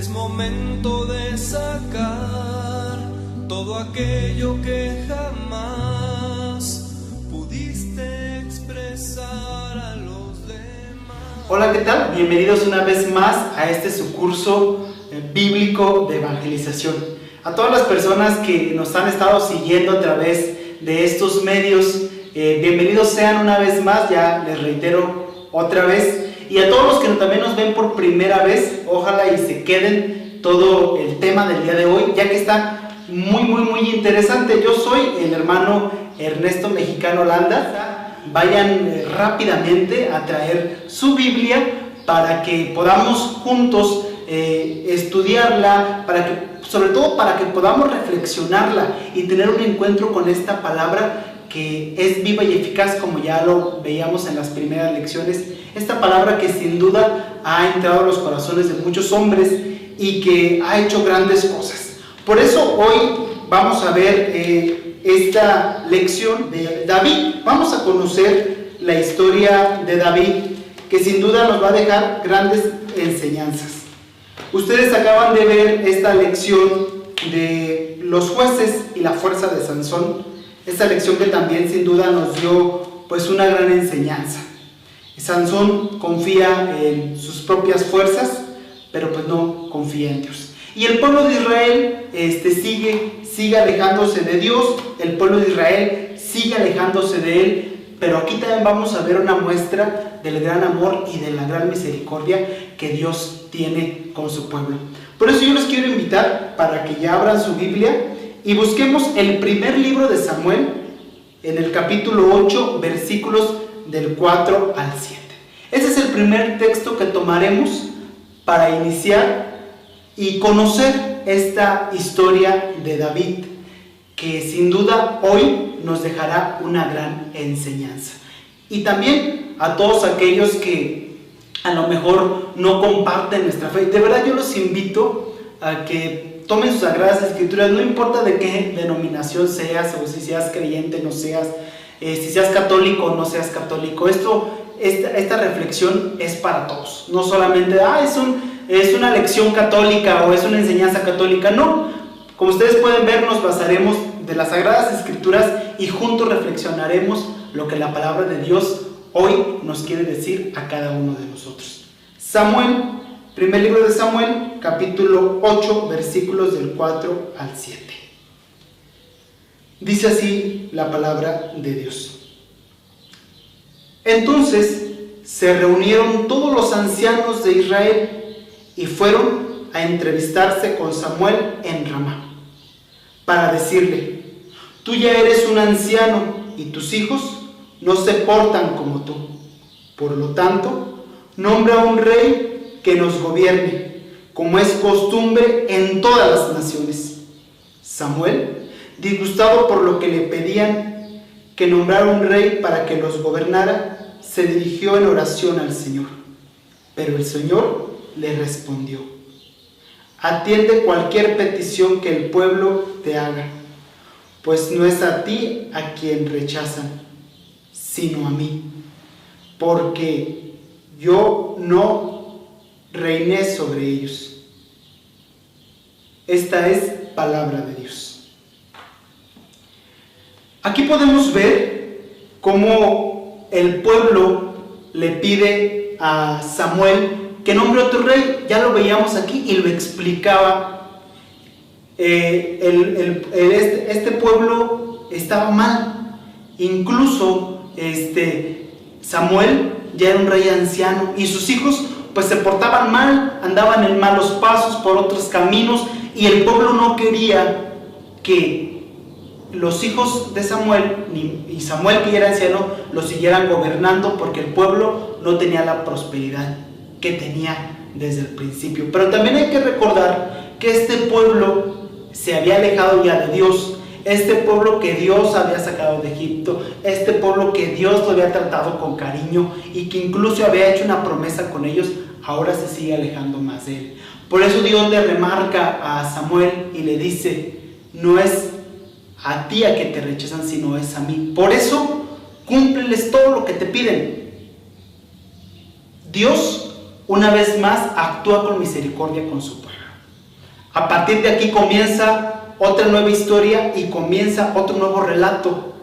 Es momento de sacar todo aquello que jamás pudiste expresar a los demás. Hola, ¿qué tal? Bienvenidos una vez más a este su curso bíblico de evangelización. A todas las personas que nos han estado siguiendo a través de estos medios, bienvenidos sean una vez más, ya les reitero otra vez. Y a todos los que también nos ven por primera vez, ojalá y se queden todo el tema del día de hoy, ya que está muy interesante. Yo soy el hermano Ernesto Mexicano Landa. Vayan rápidamente a traer su Biblia para que podamos juntos estudiarla, sobre todo para que podamos reflexionarla y tener un encuentro con esta palabra que es viva y eficaz, como ya lo veíamos en las primeras lecciones. Esta palabra que sin duda ha entrado a los corazones de muchos hombres y que ha hecho grandes cosas. Por eso hoy vamos a ver esta lección de David. Vamos a conocer la historia de David, que sin duda nos va a dejar grandes enseñanzas. Ustedes acaban de ver esta lección de los jueces y la fuerza de Sansón. Esta lección que también sin duda nos dio pues una gran enseñanza. Sansón confía en sus propias fuerzas, pero pues no confía en Dios. Y el pueblo de Israel sigue alejándose de Dios, el pueblo de Israel sigue alejándose de Él, pero aquí también vamos a ver una muestra del gran amor y de la gran misericordia que Dios tiene con su pueblo. Por eso yo les quiero invitar para que ya abran su Biblia y busquemos el primer libro de Samuel en el capítulo 8, versículos del 4 al 7. Ese es el primer texto que tomaremos para iniciar y conocer esta historia de David, que sin duda hoy nos dejará una gran enseñanza. Y también a todos aquellos que a lo mejor no comparten nuestra fe, de verdad yo los invito a que tomen sus sagradas escrituras, no importa de qué denominación seas, o si seas creyente, no seas, si seas católico o no seas católico. Esta reflexión es para todos, no solamente es una lección católica o es una enseñanza católica, no. Como ustedes pueden ver, nos basaremos de las sagradas escrituras y juntos reflexionaremos lo que la palabra de Dios hoy nos quiere decir a cada uno de nosotros. Samuel, primer libro de Samuel, capítulo 8, versículos del 4 al 7. Dice así la palabra de Dios. Entonces se reunieron todos los ancianos de Israel y fueron a entrevistarse con Samuel en Ramá, para decirle: tú ya eres un anciano y tus hijos no se portan como tú. Por lo tanto, nombra un rey que nos gobierne, como es costumbre en todas las naciones. Samuel, disgustado por lo que le pedían que nombrara un rey para que los gobernara, se dirigió en oración al Señor. Pero el Señor le respondió: atiende cualquier petición que el pueblo te haga, pues no es a ti a quien rechazan, sino a mí, porque yo no reiné sobre ellos. Esta es palabra de Dios. Aquí podemos ver cómo el pueblo le pide a Samuel que nombre otro rey. Ya lo veíamos aquí y lo explicaba. Este pueblo estaba mal. Incluso Samuel ya era un rey anciano y sus hijos pues se portaban mal, andaban en malos pasos por otros caminos, y el pueblo no quería que los hijos de Samuel y Samuel, que ya era anciano, lo siguieran gobernando, porque el pueblo no tenía la prosperidad que tenía desde el principio. Pero también hay que recordar que este pueblo se había alejado ya de Dios, este pueblo que Dios había sacado de Egipto, este pueblo que Dios lo había tratado con cariño y que incluso había hecho una promesa con ellos, ahora se sigue alejando más de él. Por eso Dios le remarca a Samuel y le dice: no es a ti a que te rechazan, sino es a mí. Por eso cúmpleles todo lo que te piden. Dios una vez más actúa con misericordia con su pueblo. A partir de aquí comienza otra nueva historia y comienza otro nuevo relato.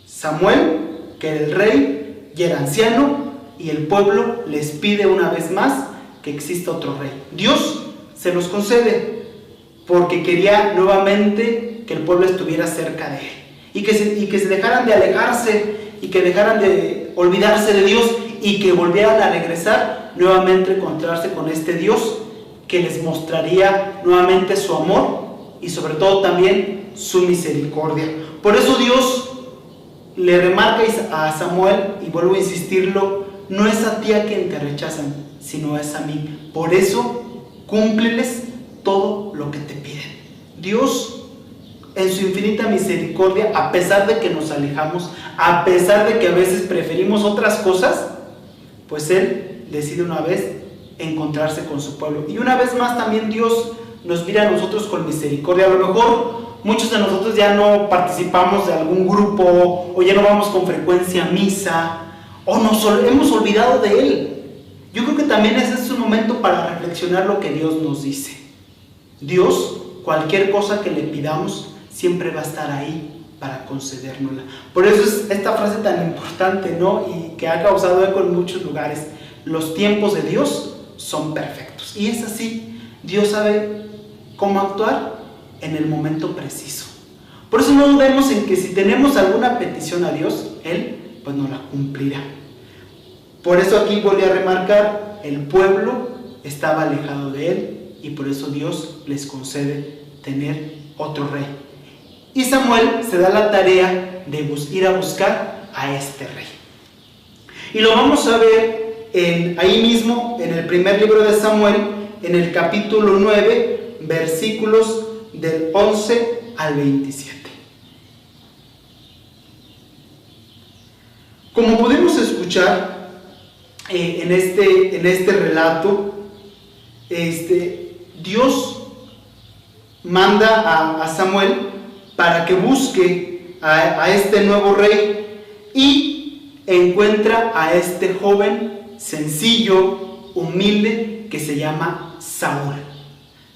Samuel, que era el rey y era anciano, y el pueblo les pide una vez más que exista otro rey. Dios se los concede porque quería nuevamente que el pueblo estuviera cerca de él y que se dejaran de alejarse y que dejaran de olvidarse de Dios y que volvieran a regresar nuevamente a encontrarse con este Dios que les mostraría nuevamente su amor y sobre todo también su misericordia. Por eso Dios le remarca a Samuel, y vuelvo a insistirlo, no es a ti a quien te rechazan, sino es a mí. Por eso cúmpleles todo lo que te piden. Dios, en su infinita misericordia, a pesar de que nos alejamos, a pesar de que a veces preferimos otras cosas, pues Él decide una vez encontrarse con su pueblo. Y una vez más también Dios nos mira a nosotros con misericordia. A lo mejor muchos de nosotros ya no participamos de algún grupo, o ya no vamos con frecuencia a misa, o nos hemos olvidado de Él. Yo creo que también ese es un momento para reflexionar lo que Dios nos dice. Dios, cualquier cosa que le pidamos, siempre va a estar ahí para concedérnosla. Por eso es esta frase tan importante, ¿no? Y que ha causado eco en muchos lugares. Los tiempos de Dios son perfectos. Y es así. Dios sabe cómo actuar en el momento preciso. Por eso no dudemos en que si tenemos alguna petición a Dios, Él pues nos la cumplirá. Por eso aquí voy a remarcar, el pueblo estaba alejado de Él y por eso Dios les concede tener otro rey. Y Samuel se da la tarea de ir a buscar a este rey. Y lo vamos a ver ahí mismo en el primer libro de Samuel, en el capítulo 9, versículos del 11 al 27. Como podemos escuchar en este relato, Dios manda a Samuel para que busque a este nuevo rey y encuentra a este joven sencillo, humilde, que se llama Saúl.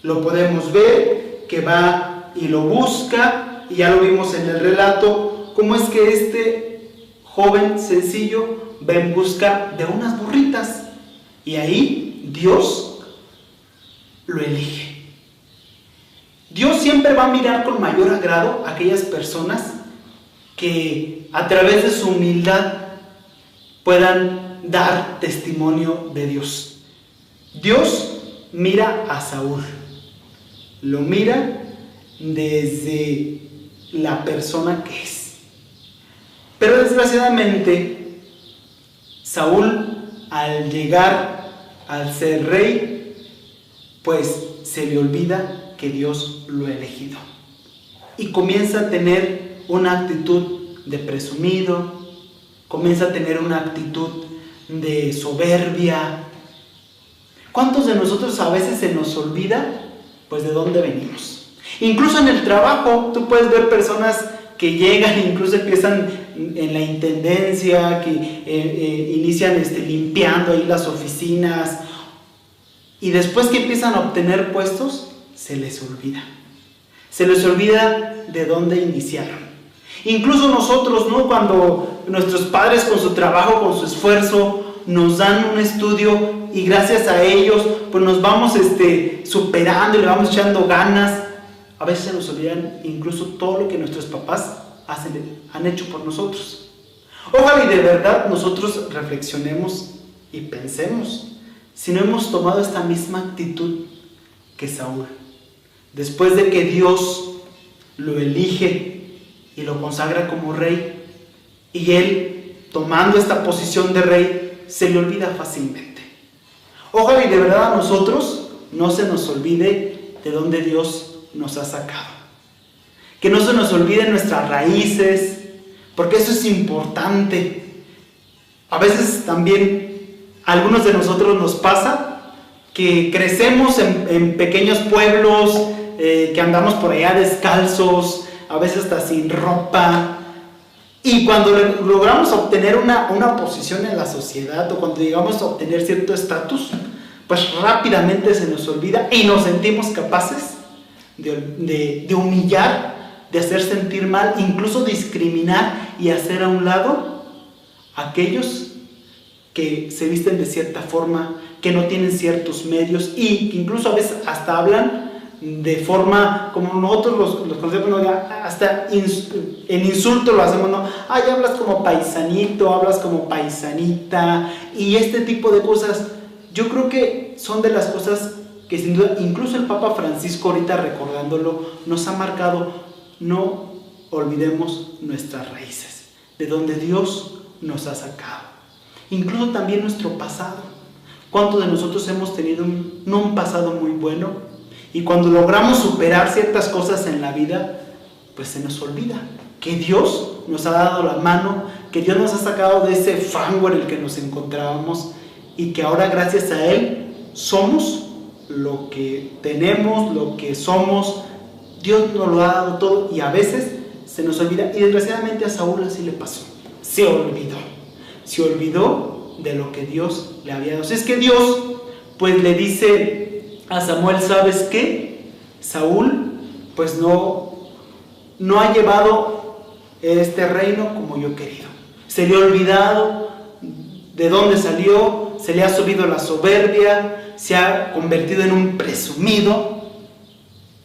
Lo podemos ver que va y lo busca, y ya lo vimos en el relato, cómo es que este joven sencillo va en busca de unas burritas, y ahí Dios lo elige. Dios siempre va a mirar con mayor agrado a aquellas personas que a través de su humildad puedan dar testimonio de Dios. Dios mira a Saúl, lo mira desde la persona que es. Pero desgraciadamente, Saúl, al llegar al ser rey, pues se le olvida que Dios lo ha elegido. Y comienza a tener una actitud de presumido, comienza a tener una actitud de soberbia. ¿Cuántos de nosotros a veces se nos olvida, pues, de dónde venimos? Incluso en el trabajo, tú puedes ver personas que llegan, incluso empiezan en la intendencia, que inician limpiando ahí las oficinas, y después que empiezan a obtener puestos, se les olvida de dónde iniciaron. Incluso nosotros, ¿no? Cuando nuestros padres con su trabajo, con su esfuerzo, nos dan un estudio y gracias a ellos pues nos vamos superando y le vamos echando ganas, a veces se nos olvidan incluso todo lo que nuestros papás han hecho por nosotros. Ojalá y de verdad nosotros reflexionemos y pensemos si no hemos tomado esta misma actitud que Saúl. Después de que Dios lo elige y lo consagra como rey, y él, tomando esta posición de rey, se le olvida fácilmente. Ojalá y de verdad a nosotros no se nos olvide de dónde Dios nos ha sacado. Que no se nos olviden nuestras raíces, porque eso es importante. A veces también a algunos de nosotros nos pasa que crecemos en pequeños pueblos, que andamos por allá descalzos, a veces hasta sin ropa, y cuando logramos obtener una posición en la sociedad, o cuando llegamos a obtener cierto estatus, pues rápidamente se nos olvida y nos sentimos capaces de humillar, de hacer sentir mal, incluso discriminar y hacer a un lado a aquellos que se visten de cierta forma, que no tienen ciertos medios y que incluso a veces hasta hablan de forma como nosotros los conocemos, ¿no? Hasta en insulto lo hacemos, ¿no? Ay, hablas como paisanito, hablas como paisanita, y este tipo de cosas. Yo creo que son de las cosas que sin duda, incluso el Papa Francisco ahorita recordándolo, nos ha marcado. No olvidemos nuestras raíces, de donde Dios nos ha sacado, incluso también nuestro pasado. ¿Cuántos de nosotros hemos tenido no un pasado muy bueno? Y cuando logramos superar ciertas cosas en la vida, pues se nos olvida que Dios nos ha dado la mano, que Dios nos ha sacado de ese fango en el que nos encontrábamos y que ahora gracias a Él somos lo que tenemos, lo que somos. Dios nos lo ha dado todo y a veces se nos olvida, y desgraciadamente a Saúl así le pasó. Se olvidó de lo que Dios le había dado. Si es que Dios pues le dice a Samuel, ¿sabes qué? Saúl pues no ha llevado este reino como yo he querido. Se le ha olvidado de dónde salió, se le ha subido la soberbia, se ha convertido en un presumido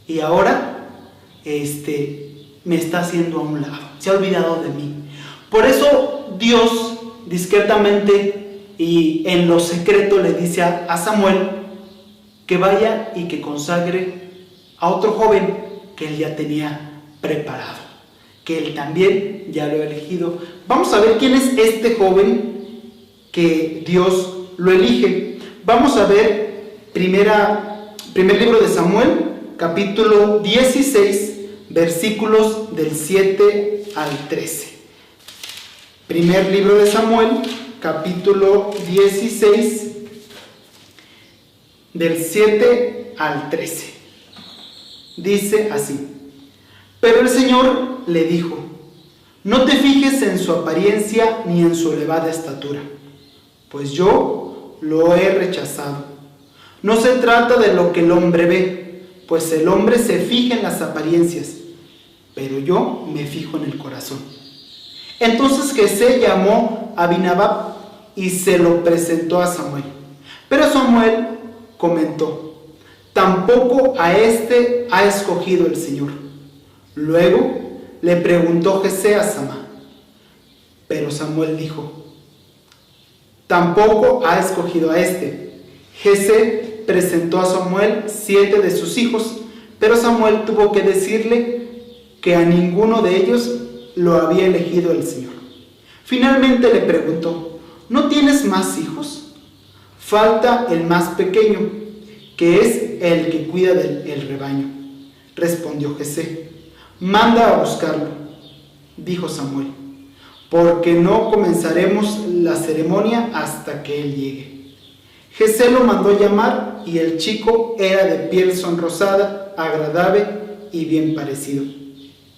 y ahora me está haciendo a un lado, se ha olvidado de mí. Por eso Dios discretamente y en lo secreto le dice a Samuel que vaya y que consagre a otro joven que él ya tenía preparado, que él también ya lo ha elegido. Vamos a ver quién es este joven que Dios lo elige. Vamos a ver primer libro de Samuel, capítulo 16, versículos del 7 al 13. Primer libro de Samuel, capítulo 16, del 7 al 13. Dice así: pero el Señor le dijo: no te fijes en su apariencia ni en su elevada estatura, pues yo lo he rechazado. No se trata de lo que el hombre ve, pues el hombre se fija en las apariencias, pero yo me fijo en el corazón. Entonces Jesé llamó a Abinadab y se lo presentó a Samuel. Pero Samuel comentó: tampoco a este ha escogido el Señor. Luego le preguntó Jesé a Samá, pero Samuel dijo: tampoco ha escogido a este. Jesé presentó a Samuel 7 de sus hijos, pero Samuel tuvo que decirle que a ninguno de ellos lo había elegido el Señor. Finalmente le preguntó: ¿no tienes más hijos? Falta el más pequeño, que es el que cuida del rebaño. Respondió Jesé: manda a buscarlo. Dijo Samuel: porque no comenzaremos la ceremonia hasta que él llegue. Jesé lo mandó llamar, y el chico era de piel sonrosada, agradable y bien parecido.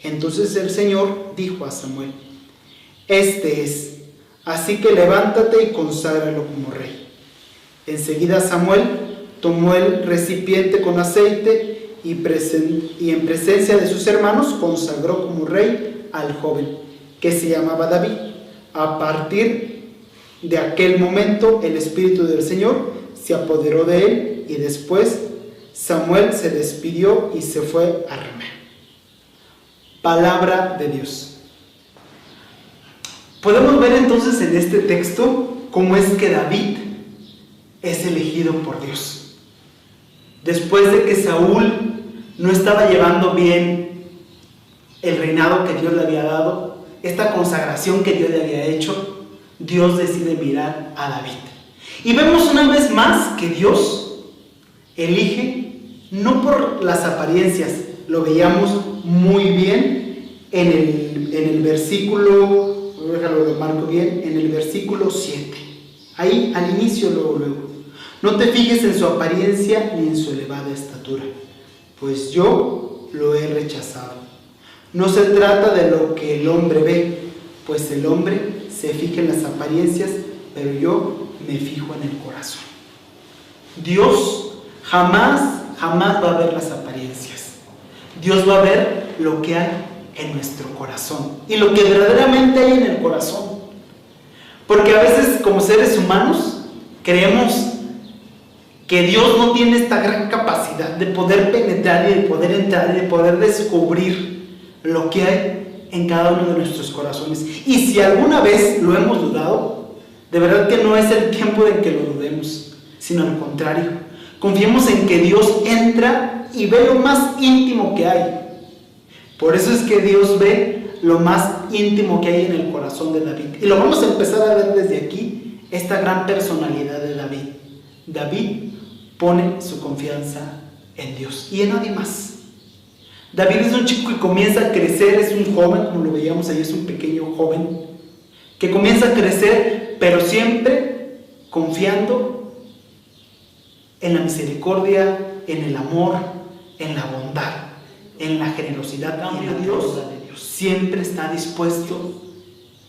Entonces el Señor dijo a Samuel: este es, así que levántate y conságralo como rey. Enseguida Samuel tomó el recipiente con aceite y en presencia de sus hermanos consagró como rey al joven, que se llamaba David. A partir de aquel momento el Espíritu del Señor se apoderó de él, y después Samuel se despidió y se fue a Ramá. Palabra de Dios. Podemos ver entonces en este texto cómo es que David es elegido por Dios. Después de que Saúl no estaba llevando bien el reinado que Dios le había dado, esta consagración que Dios le había hecho, Dios decide mirar a David. Y vemos una vez más que Dios elige no por las apariencias. Lo veíamos muy bien en el versículo, déjalo lo marco bien, en el versículo 7. Ahí al inicio, luego. No te fijes en su apariencia ni en su elevada estatura, pues yo lo he rechazado. No se trata de lo que el hombre ve, pues el hombre se fija en las apariencias, pero yo me fijo en el corazón. Dios jamás va a ver las apariencias. Dios va a ver lo que hay en nuestro corazón y lo que verdaderamente hay en el corazón. Porque a veces como seres humanos creemos que Dios no tiene esta gran capacidad de poder penetrar y de poder entrar y de poder descubrir lo que hay en cada uno de nuestros corazones. Y si alguna vez lo hemos dudado, de verdad que no es el tiempo de que lo dudemos, sino al contrario. Confiemos en que Dios entra y ve lo más íntimo que hay. Por eso es que Dios ve lo más íntimo que hay en el corazón de David. Y lo vamos a empezar a ver desde aquí, esta gran personalidad de David. David pone su confianza en Dios y en nadie más. David es un chico que comienza a crecer, es un joven, como lo veíamos ahí, es un pequeño joven, que comienza a crecer, pero siempre confiando en la misericordia, en el amor, en la bondad, en la generosidad y en la Dios. Siempre está dispuesto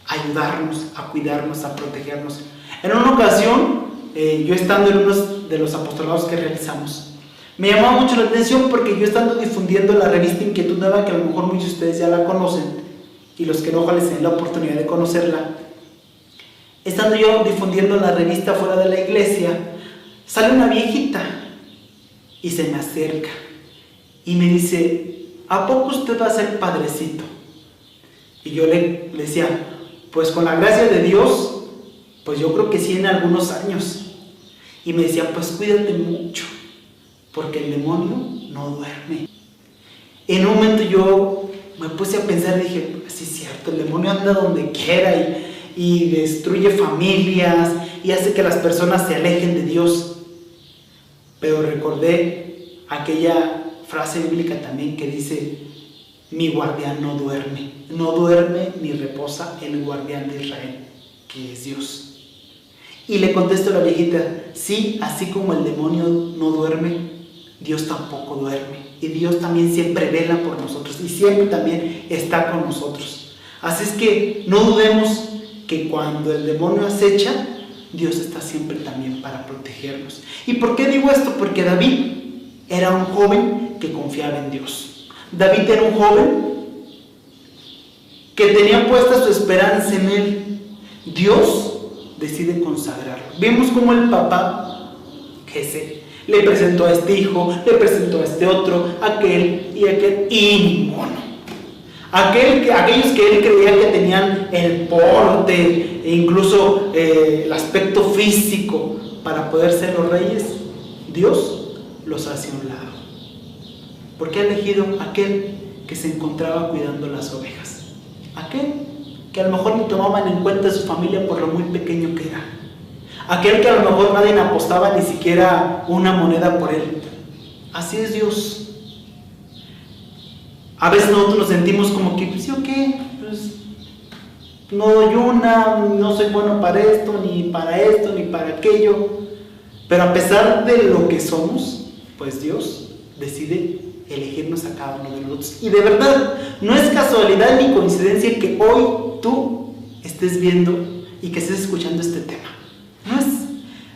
a ayudarnos, a cuidarnos, a protegernos. En una ocasión, yo estando en uno de los apostolados que realizamos, me llamaba mucho la atención porque yo estando difundiendo la revista Inquietud Nueva, que a lo mejor muchos de ustedes ya la conocen, y los que no, ojalá les den la oportunidad de conocerla, estando yo difundiendo la revista fuera de la iglesia, sale una viejita y se me acerca y me dice: ¿a poco usted va a ser padrecito? Y yo le decía: pues con la gracia de Dios, pues yo creo que sí, en algunos años. Y me decía: pues cuídate mucho, porque el demonio no duerme. En un momento yo me puse a pensar y dije: sí es cierto, el demonio anda donde quiera y destruye familias y hace que las personas se alejen de Dios. Pero recordé aquella frase bíblica también que dice: mi guardián no duerme ni reposa el guardián de Israel, que es Dios. Y le contesto a la viejita: sí, así como el demonio no duerme, Dios tampoco duerme. Y Dios también siempre vela por nosotros y siempre también está con nosotros. Así es que no dudemos que cuando el demonio acecha, Dios está siempre también para protegernos. ¿Y por qué digo esto? Porque David era un joven que confiaba en Dios. David era un joven que tenía puesta su esperanza en él. Dios decide consagrarlo. Vemos como el papá Jesse le presentó a este hijo, le presentó a este otro, aquel, y ninguno. Aquellos que él creía que tenían el porte e incluso el aspecto físico para poder ser los reyes, Dios los hace a un lado. Porque ha elegido aquel que se encontraba cuidando las ovejas, aquel que a lo mejor ni tomaban en cuenta su familia por lo muy pequeño que era, aquel que a lo mejor nadie apostaba ni siquiera una moneda por él. Así es Dios. A veces nosotros nos sentimos como que, pues, ¿sí o qué? Pues, no doy una, no soy bueno para esto, ni para aquello. Pero a pesar de lo que somos, pues Dios decide elegirnos a cada uno de nosotros. Y de verdad, no es casualidad ni coincidencia que hoy tú estés viendo y que estés escuchando este tema. No es.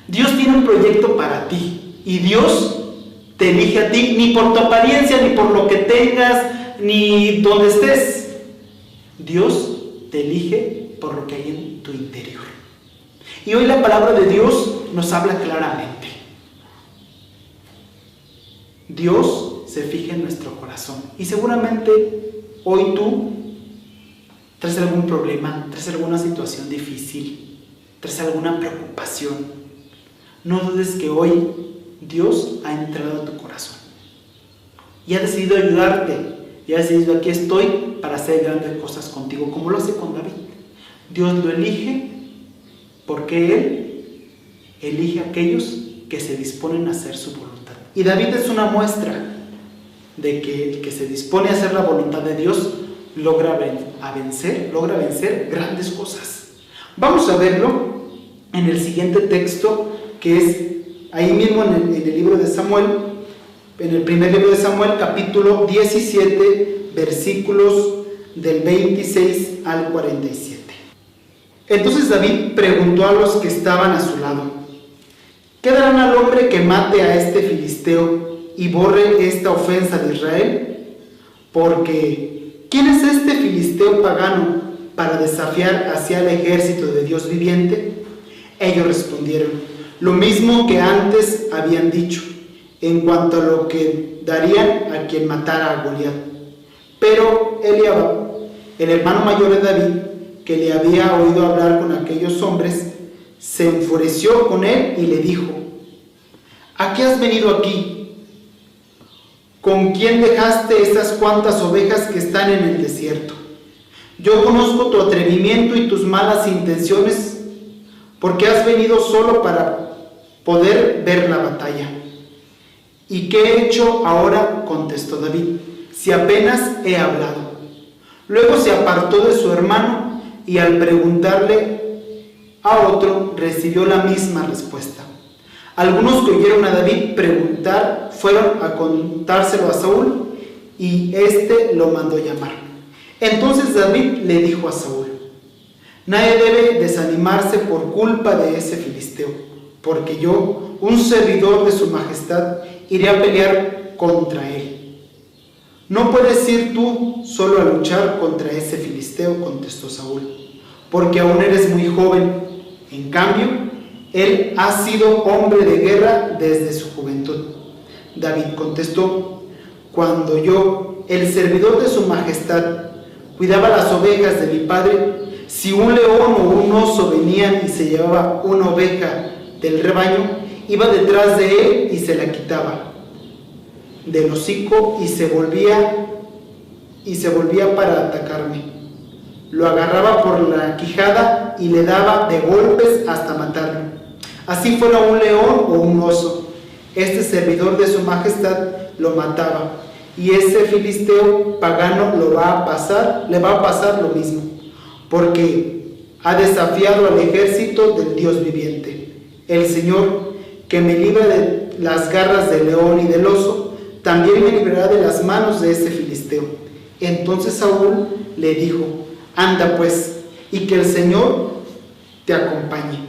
Dios tiene un proyecto para ti y Dios te elige a ti, ni por tu apariencia, ni por lo que tengas, ni donde estés. Dios te elige por lo que hay en tu interior. Y hoy la palabra de Dios nos habla claramente. Dios se fija en nuestro corazón. Y seguramente hoy tú traes algún problema, traes alguna situación difícil, traes alguna preocupación. No dudes que hoy Dios ha entrado a tu corazón y ha decidido ayudarte. Y ha decidido: aquí estoy para hacer grandes cosas contigo, como lo hace con David. Dios lo elige porque Él elige a aquellos que se disponen a hacer su voluntad. Y David es una muestra de que el que se dispone a hacer la voluntad de Dios logra vencer grandes cosas. Vamos a verlo en el siguiente texto, que es ahí mismo en el libro de Samuel, en el primer libro de Samuel, capítulo 17, versículos del 26 al 47. Entonces David preguntó a los que estaban a su lado: ¿qué darán al hombre que mate a este filisteo y borre esta ofensa de Israel? porque ¿quién es este filisteo pagano para desafiar hacia el ejército de Dios viviente? Ellos respondieron, lo mismo que antes habían dicho, en cuanto a lo que darían a quien matara a Goliat. Pero Eliab, el hermano mayor de David, que le había oído hablar con aquellos hombres, se enfureció con él y le dijo, ¿a qué has venido aquí? ¿Con quién dejaste esas cuantas ovejas que están en el desierto? Yo conozco tu atrevimiento y tus malas intenciones, porque has venido solo para poder ver la batalla. ¿Y qué he hecho ahora?, contestó David, si apenas he hablado. Luego se apartó de su hermano y al preguntarle a otro recibió la misma respuesta. Algunos que oyeron a David preguntar fueron a contárselo a Saúl y éste lo mandó llamar. Entonces David le dijo a Saúl, nadie debe desanimarse por culpa de ese filisteo, porque yo, un servidor de su majestad, iré a pelear contra él. No puedes ir tú solo a luchar contra ese filisteo, contestó Saúl, porque aún eres muy joven. En cambio, él ha sido hombre de guerra desde su juventud. David contestó, cuando yo, el servidor de su majestad, cuidaba las ovejas de mi padre, si un león o un oso venían y se llevaba una oveja del rebaño, iba detrás de él y se la quitaba del hocico y se volvía para atacarme. Lo agarraba por la quijada y le daba de golpes hasta matarlo. Así fuera un león o un oso, este servidor de su majestad lo mataba, y ese filisteo pagano le va a pasar lo mismo, porque ha desafiado al ejército del Dios viviente. El Señor, que me libra de las garras del león y del oso, también me librará de las manos de ese filisteo. Entonces Saúl le dijo, anda pues, y que el Señor te acompañe.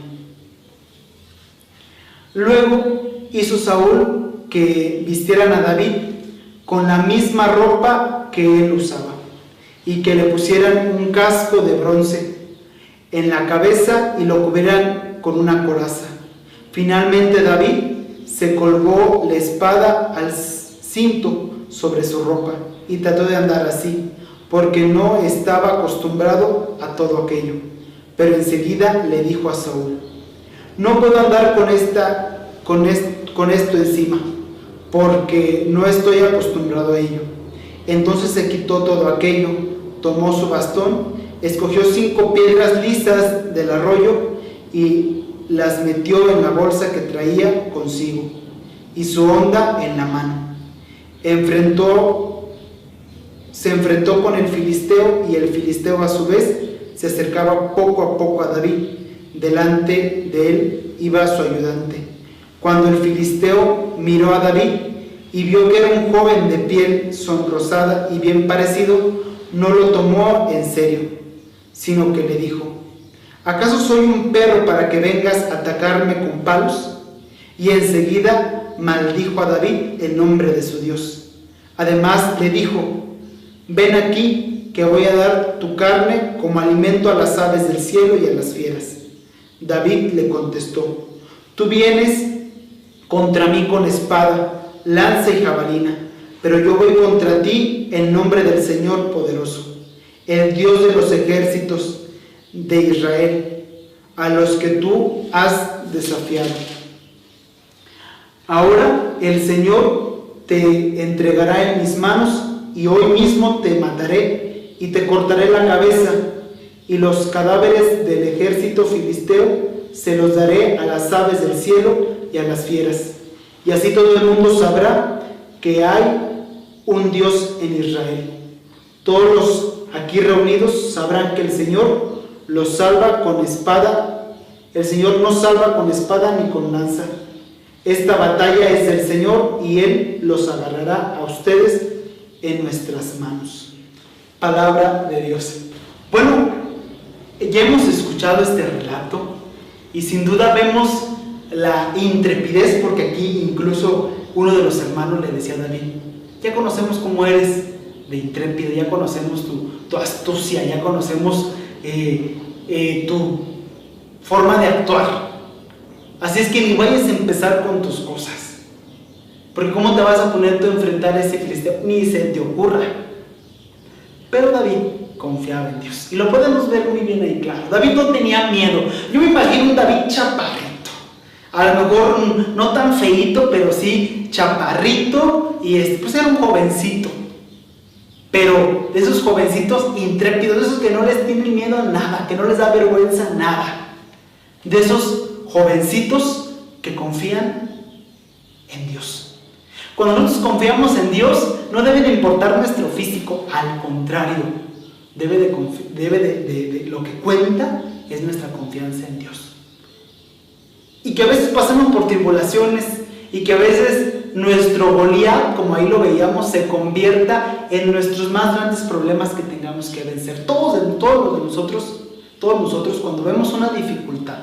Luego hizo Saúl que vistieran a David con la misma ropa que él usaba, y que le pusieran un casco de bronce en la cabeza y lo cubrieran con una coraza. Finalmente David se colgó la espada al cinto sobre su ropa y trató de andar así, porque no estaba acostumbrado a todo aquello. Pero enseguida le dijo a Saúl, no puedo andar con esto encima, porque no estoy acostumbrado a ello. Entonces se quitó todo aquello, tomó su bastón, escogió 5 piedras lisas del arroyo y las metió en la bolsa que traía consigo y su honda en la mano. Se enfrentó con el filisteo, y el filisteo a su vez se acercaba poco a poco a David. Delante de él iba su ayudante. Cuando el filisteo miró a David y vio que era un joven de piel sonrosada y bien parecido, no lo tomó en serio, sino que le dijo, ¿acaso soy un perro para que vengas a atacarme con palos? Y enseguida maldijo a David en nombre de su Dios. Además le dijo, ven aquí, que voy a dar tu carne como alimento a las aves del cielo y a las fieras. David le contestó, tú vienes contra mí con espada, lanza y jabalina, pero yo voy contra ti en nombre del Señor poderoso, el Dios de los ejércitos de Israel, a los que tú has desafiado. Ahora el Señor te entregará en mis manos, y hoy mismo te mataré y te cortaré la cabeza, y los cadáveres del ejército filisteo se los daré a las aves del cielo y a las fieras. Y así todo el mundo sabrá que hay un Dios en Israel. Todos los aquí reunidos sabrán que el Señor los salva con espada. El Señor no salva con espada ni con lanza. Esta batalla es del Señor, y Él los agarrará a ustedes en nuestras manos. Palabra de Dios. Bueno, ya hemos escuchado este relato y sin duda vemos la intrepidez, porque aquí incluso uno de los hermanos le decía a David, ya conocemos cómo eres, intrépido, ya conocemos tu astucia, ya conocemos tu forma de actuar. Así es que ni vayas a empezar con tus cosas, porque ¿cómo te vas a poner tú a enfrentar a ese filisteo? Ni se te ocurra. Pero David confiaba en Dios, y lo podemos ver muy bien ahí, claro. David no tenía miedo. Yo me imagino un David chaparrito, a lo mejor no tan feíto, pero sí chaparrito, y pues era un jovencito, pero de esos jovencitos intrépidos, de esos que no les tienen miedo a nada, que no les da vergüenza nada, de esos jovencitos que confían en Dios. Cuando nosotros confiamos en Dios, no debe de importar nuestro físico, al contrario, lo que cuenta es nuestra confianza en Dios. Y que a veces pasamos por tribulaciones, y que a veces nuestro Goliat, como ahí lo veíamos, se convierta en nuestros más grandes problemas que tengamos que vencer. Todos nosotros cuando vemos una dificultad,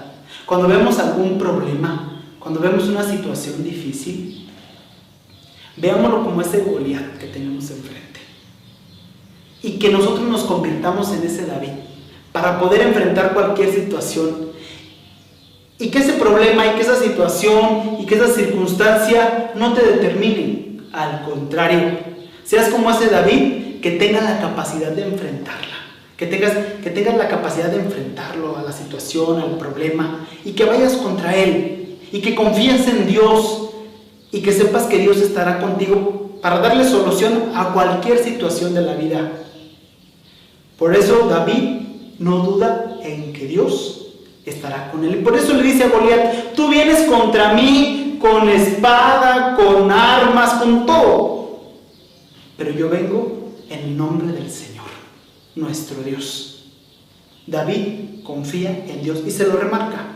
cuando vemos algún problema, cuando vemos una situación difícil, veámoslo como ese Goliat que tenemos enfrente, y que nosotros nos convirtamos en ese David para poder enfrentar cualquier situación, y que ese problema, y que esa situación, y que esa circunstancia no te determinen. Al contrario, seas como ese David que tenga la capacidad de enfrentarla, que tengas la capacidad de enfrentarlo, a la situación, al problema, y que vayas contra él, y que confíes en Dios, y que sepas que Dios estará contigo para darle solución a cualquier situación de la vida. Por eso David no duda en que Dios estará con él. Y por eso le dice a Goliat: tú vienes contra mí con espada, con armas, con todo, pero yo vengo en el nombre del Señor, nuestro Dios. David confía en Dios y se lo remarca.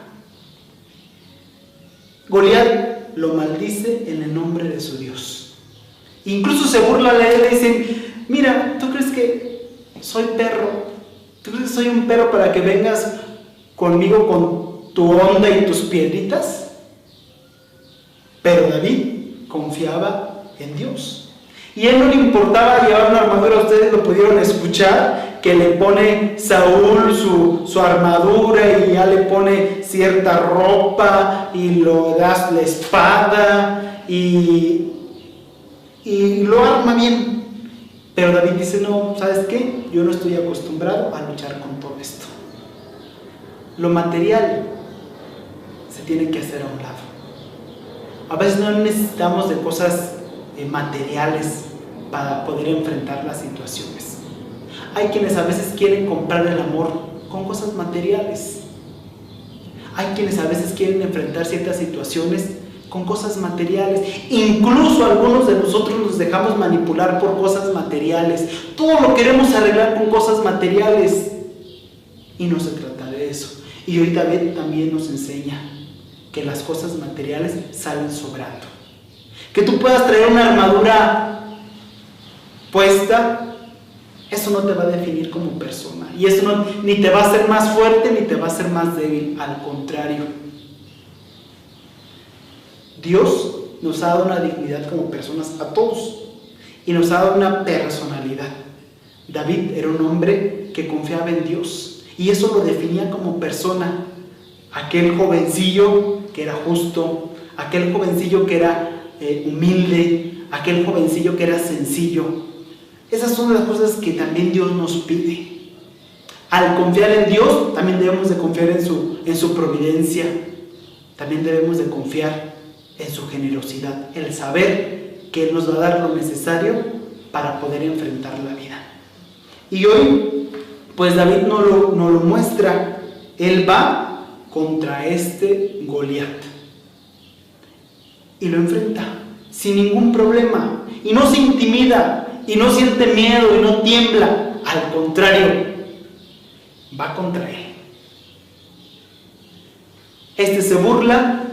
Goliat lo maldice en el nombre de su Dios. Incluso se burla de él, le dice: mira, ¿tú crees que soy perro? ¿Tú crees que soy un perro para que vengas conmigo con tu onda y tus piedritas? Pero David confiaba en Dios, y a él no le importaba llevar una armadura. Ustedes lo pudieron escuchar, que le pone Saúl su armadura, y ya le pone cierta ropa, y lo das la espada, y lo arma bien. Pero David dice: no, ¿sabes qué? Yo no estoy acostumbrado a luchar con todo esto. Lo material se tiene que hacer a un lado. A veces no necesitamos de cosas materiales para poder enfrentar las situaciones. Hay quienes a veces quieren comprar el amor con cosas materiales. Hay quienes a veces quieren enfrentar ciertas situaciones con cosas materiales. Incluso algunos de nosotros nos dejamos manipular por cosas materiales. Todo lo queremos arreglar con cosas materiales, y no se trata de eso. Y hoy David también nos enseña que las cosas materiales salen sobrando. Que tú puedas traer una armadura puesta, eso no te va a definir como persona, y eso ni te va a hacer más fuerte ni te va a hacer más débil. Al contrario, Dios nos ha dado una dignidad como personas a todos, y nos ha dado una personalidad. David era un hombre que confiaba en Dios, y eso lo definía como persona. Aquel jovencillo que era justo, aquel jovencillo que era humilde, aquel jovencillo que era sencillo. Esas son las cosas que también Dios nos pide. Al confiar en Dios, también debemos de confiar en su providencia. También debemos de confiar en su generosidad, el saber que Él nos va a dar lo necesario para poder enfrentar la vida. Y hoy, pues David no lo muestra. Él va contra este Goliat y lo enfrenta sin ningún problema, y no se intimida, y no siente miedo, y no tiembla. Al contrario, va contra él. Este se burla,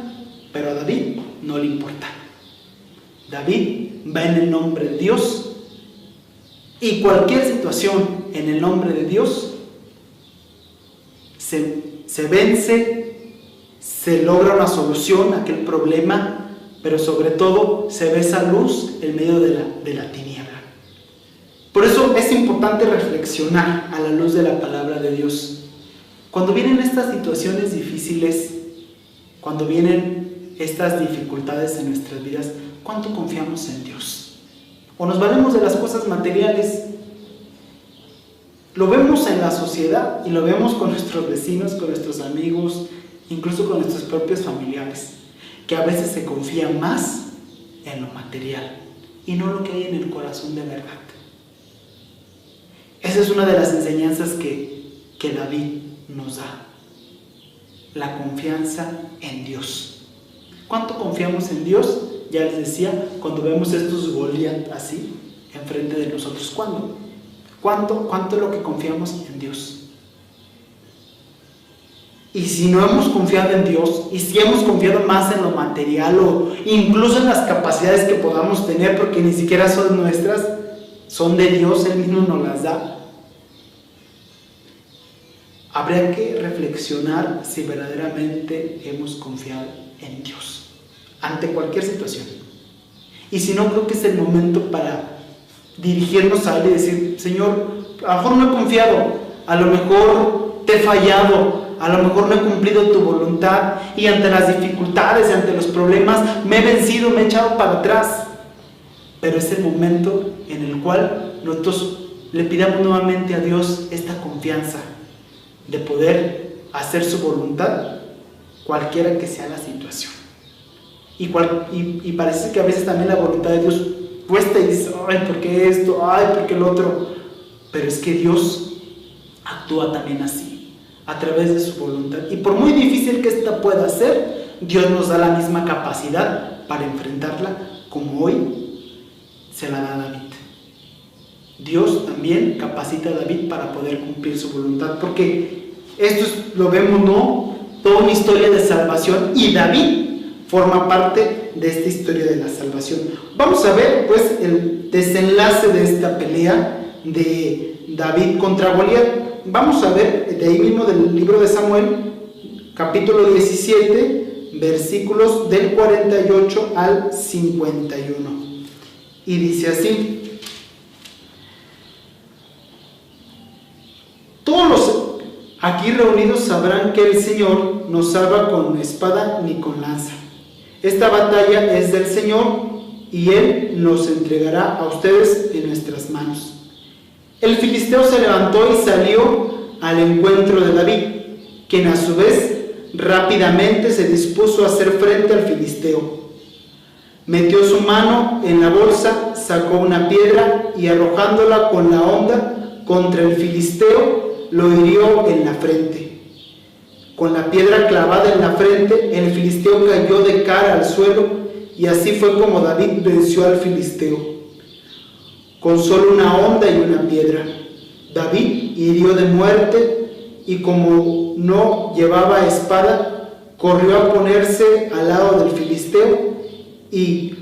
pero a David no le importa. David va en el nombre de Dios, y cualquier situación en el nombre de Dios se vence, se logra una solución a aquel problema, pero sobre todo se ve esa luz en medio de la tiniebla. Por eso es importante reflexionar a la luz de la palabra de Dios. Cuando vienen estas situaciones difíciles, cuando vienen estas dificultades en nuestras vidas, ¿cuánto confiamos en Dios? ¿O nos valemos de las cosas materiales? Lo vemos en la sociedad y lo vemos con nuestros vecinos, con nuestros amigos, incluso con nuestros propios familiares, que a veces se confía más en lo material y no lo que hay en el corazón de verdad. Esa es una de las enseñanzas que David nos da, la confianza en Dios. ¿Cuánto confiamos en Dios? Ya les decía, cuando vemos estos Goliat así enfrente de nosotros, ¿cuándo? ¿Cuánto es lo que confiamos en Dios? Y si no hemos confiado en Dios, y si hemos confiado más en lo material o incluso en las capacidades que podamos tener, porque ni siquiera son nuestras, son de Dios, Él mismo nos las da, habría que reflexionar si verdaderamente hemos confiado en Dios ante cualquier situación. Y si no, creo que es el momento para dirigirnos a Él y decir: Señor, a lo mejor no he confiado, a lo mejor te he fallado, a lo mejor no he cumplido tu voluntad, y ante las dificultades, ante los problemas, me he vencido, me he echado para atrás. Pero es el momento en el cual nosotros le pidamos nuevamente a Dios esta confianza de poder hacer su voluntad, cualquiera que sea la situación. Y parece que a veces también la voluntad de Dios cuesta y dice: ay, ¿por qué esto? Ay, ¿por qué lo otro? Pero es que Dios actúa también así, a través de su voluntad. Y por muy difícil que ésta pueda ser, Dios nos da la misma capacidad para enfrentarla, como hoy se la da a David. Dios también capacita a David para poder cumplir su voluntad, porque esto lo vemos, ¿no? Toda una historia de salvación, y David forma parte de esta historia de la salvación. Vamos a ver pues el desenlace de esta pelea de David contra Goliat. Vamos a ver de ahí mismo del libro de Samuel, capítulo 17, versículos del 48 al 51. Y dice así: todos los aquí reunidos sabrán que el Señor no salva con espada ni con lanza. Esta batalla es del Señor, y Él nos entregará a ustedes en nuestras manos. El filisteo se levantó y salió al encuentro de David, quien a su vez rápidamente se dispuso a hacer frente al filisteo. Metió su mano en la bolsa, sacó una piedra y, arrojándola con la honda contra el filisteo, lo hirió en la frente. Con la piedra clavada en la frente, el filisteo cayó de cara al suelo, y así fue como David venció al filisteo, con solo una honda y una piedra. David hirió de muerte, y como no llevaba espada, corrió a ponerse al lado del filisteo, y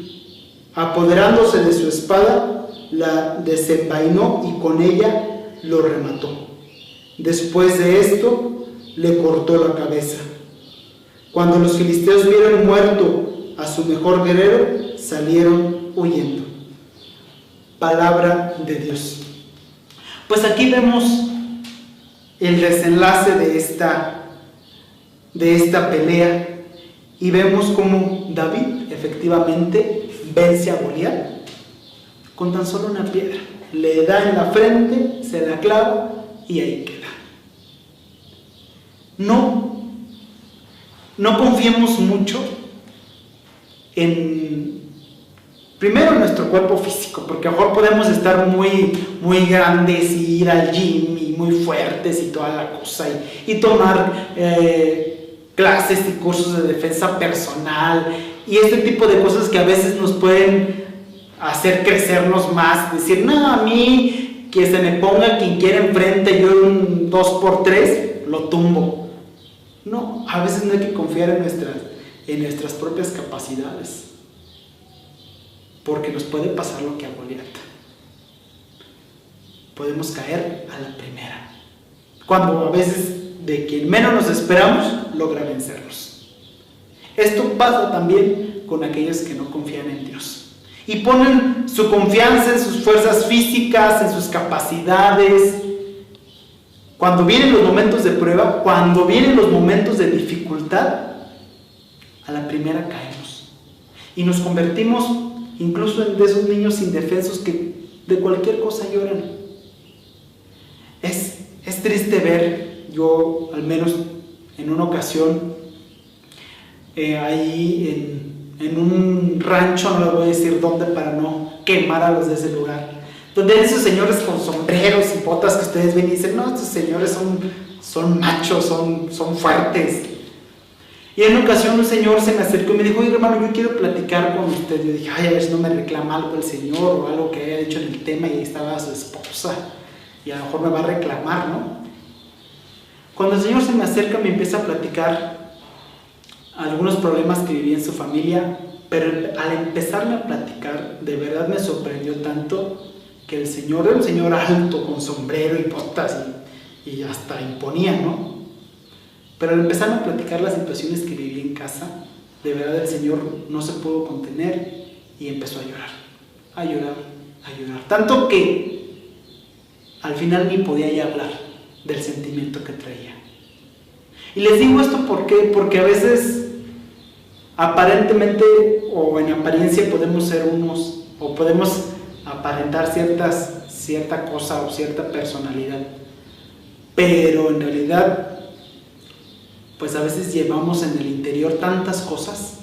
apoderándose de su espada, la desenvainó y con ella lo remató. Después de esto, le cortó la cabeza. Cuando los filisteos vieron muerto a su mejor guerrero, salieron huyendo. Palabra de Dios. Pues aquí vemos el desenlace de esta pelea, y vemos cómo David efectivamente vence a Goliat con tan solo una piedra. Le da en la frente, se la clava y ahí queda. No confiemos mucho primero en nuestro cuerpo físico, porque a lo mejor podemos estar muy grandes y ir al gym y muy fuertes y toda la cosa, y tomar clases y cursos de defensa personal y este tipo de cosas que a veces nos pueden hacer crecernos más, decir: no, a mí que se me ponga quien quiera enfrente, yo un 2x3 lo tumbo. No, a veces no hay que confiar en nuestras propias capacidades, porque nos puede pasar lo que a Goliat. Podemos caer a la primera, cuando a veces de quien menos nos esperamos logra vencernos. Esto pasa también con aquellos que no confían en Dios. y ponen su confianza en sus fuerzas físicas, en sus capacidades. Cuando vienen los momentos de prueba, cuando vienen los momentos de dificultad, a la primera caemos y nos convertimos incluso en de esos niños indefensos que de cualquier cosa lloran. Es triste ver, yo al menos en una ocasión, ahí en un rancho, no le voy a decir dónde para no quemar a los de ese lugar, donde hay esos señores con sombreros y botas que ustedes ven y dicen, no, estos señores son machos, son fuertes. Y en una ocasión un señor se me acercó y me dijo, oye hermano, yo quiero platicar con usted. Yo dije, ay, a ver si no me reclama algo el señor o algo que haya dicho en el tema, y ahí estaba su esposa y a lo mejor me va a reclamar, ¿no? Cuando el señor se me acerca me empieza a platicar algunos problemas que vivía en su familia, pero al empezarme a platicar, de verdad me sorprendió tanto que el señor era un señor alto, con sombrero y botas y hasta imponía, ¿no? Pero al empezar a platicar las situaciones que vivía en casa, de verdad el señor no se pudo contener y empezó a llorar. Tanto que al final ni podía ya hablar del sentimiento que traía. Y les digo esto ¿por qué? Porque a veces aparentemente o en apariencia podemos ser unos, o podemos aparentar cierta cosa o cierta personalidad, pero en realidad pues a veces llevamos en el interior tantas cosas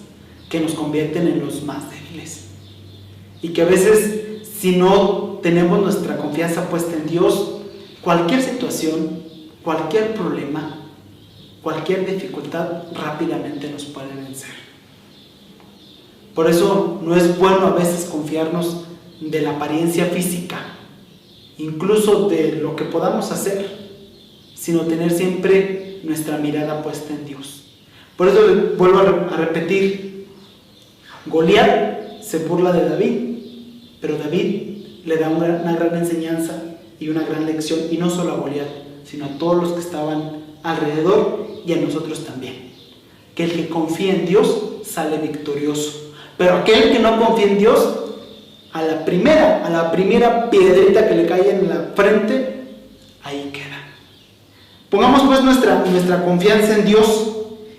que nos convierten en los más débiles, y que a veces si no tenemos nuestra confianza puesta en Dios, cualquier situación, cualquier problema, cualquier dificultad rápidamente nos puede vencer. Por eso no es bueno a veces confiarnos de la apariencia física, incluso de lo que podamos hacer, sino tener siempre nuestra mirada puesta en Dios. Por eso vuelvo a repetir, Goliat se burla de David, pero David le da una gran enseñanza y una gran lección, y no solo a Goliat, sino a todos los que estaban alrededor y a nosotros también, que el que confía en Dios sale victorioso, pero aquel que no confía en Dios, a la primera piedrita que le cae en la frente, ahí queda. Pongamos pues nuestra confianza en Dios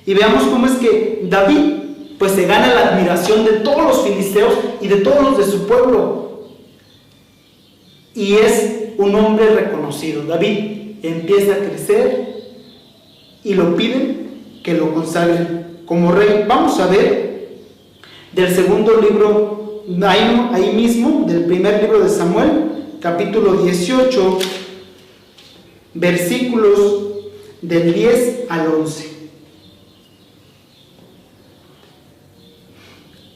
y veamos cómo es que David pues se gana la admiración de todos los filisteos y de todos los de su pueblo, y es un hombre reconocido. David empieza a crecer y lo piden que lo consagren como rey. Vamos a ver del segundo libro, ahí mismo, del primer libro de Samuel, capítulo 18, versículos del 10 al 11.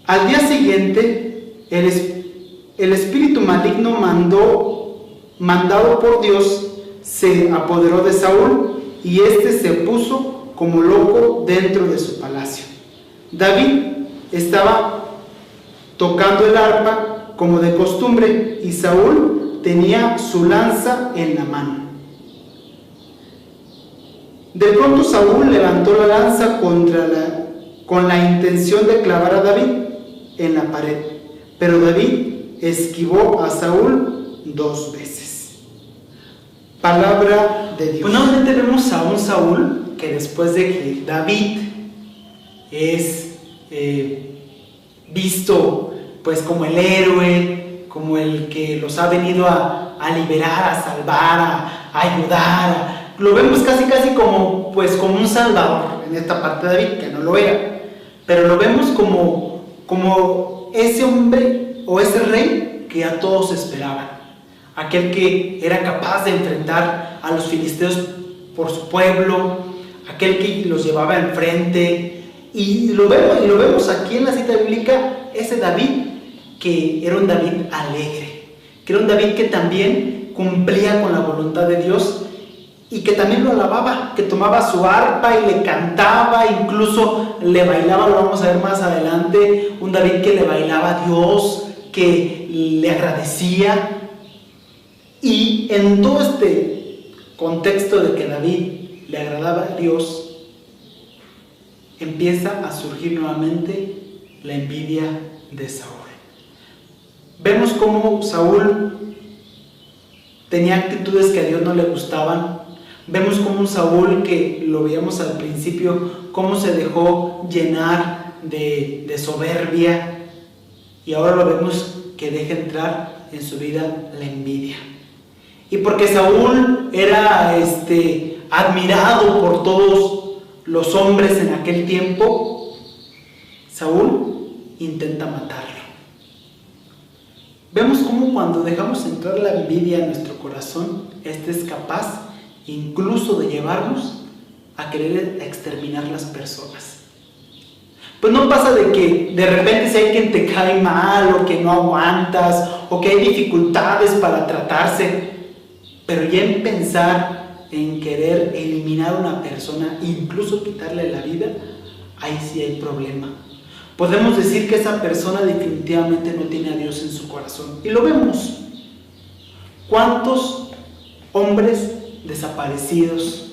Al día siguiente, el espíritu maligno mandado por Dios se apoderó de Saúl, y éste se puso como loco dentro de su palacio. David estaba tocando el arpa como de costumbre, y Saúl tenía su lanza en la mano. De pronto Saúl levantó la lanza con la intención de clavar a David en la pared, pero David esquivó a Saúl 2 veces. Palabra de Dios. Pues nuevamente vemos a un Saúl que después de que David es visto pues como el héroe, como el que los ha venido a liberar, a salvar, a ayudar, lo vemos casi como un salvador en esta parte de David, que no lo era, pero lo vemos como ese hombre o ese rey que a todos esperaban, aquel que era capaz de enfrentar a los filisteos por su pueblo, aquel que los llevaba enfrente, y lo vemos aquí en la cita bíblica, ese David que era un David alegre, que era un David que también cumplía con la voluntad de Dios, y que también lo alababa, que tomaba su arpa y le cantaba, incluso le bailaba, lo vamos a ver más adelante, un David que le bailaba a Dios, que le agradecía. Y en todo este contexto de que David le agradaba a Dios, empieza a surgir nuevamente la envidia de Saúl. Vemos cómo Saúl tenía actitudes que a Dios no le gustaban. Vemos cómo un Saúl, que lo veíamos al principio, cómo se dejó llenar de soberbia, y ahora lo vemos que deja entrar en su vida la envidia. Y porque Saúl era admirado por todos los hombres en aquel tiempo, Saúl intenta matarlo. Vemos cómo cuando dejamos entrar la envidia en nuestro corazón, este es capaz incluso de llevarnos a querer exterminar las personas. Pues no pasa de que de repente si hay quien te cae mal, o que no aguantas, o que hay dificultades para tratarse, pero ya en pensar en querer eliminar a una persona, incluso quitarle la vida, ahí sí hay problema. Podemos decir que esa persona definitivamente no tiene a Dios en su corazón. Y lo vemos. ¿Cuántos hombres desaparecidos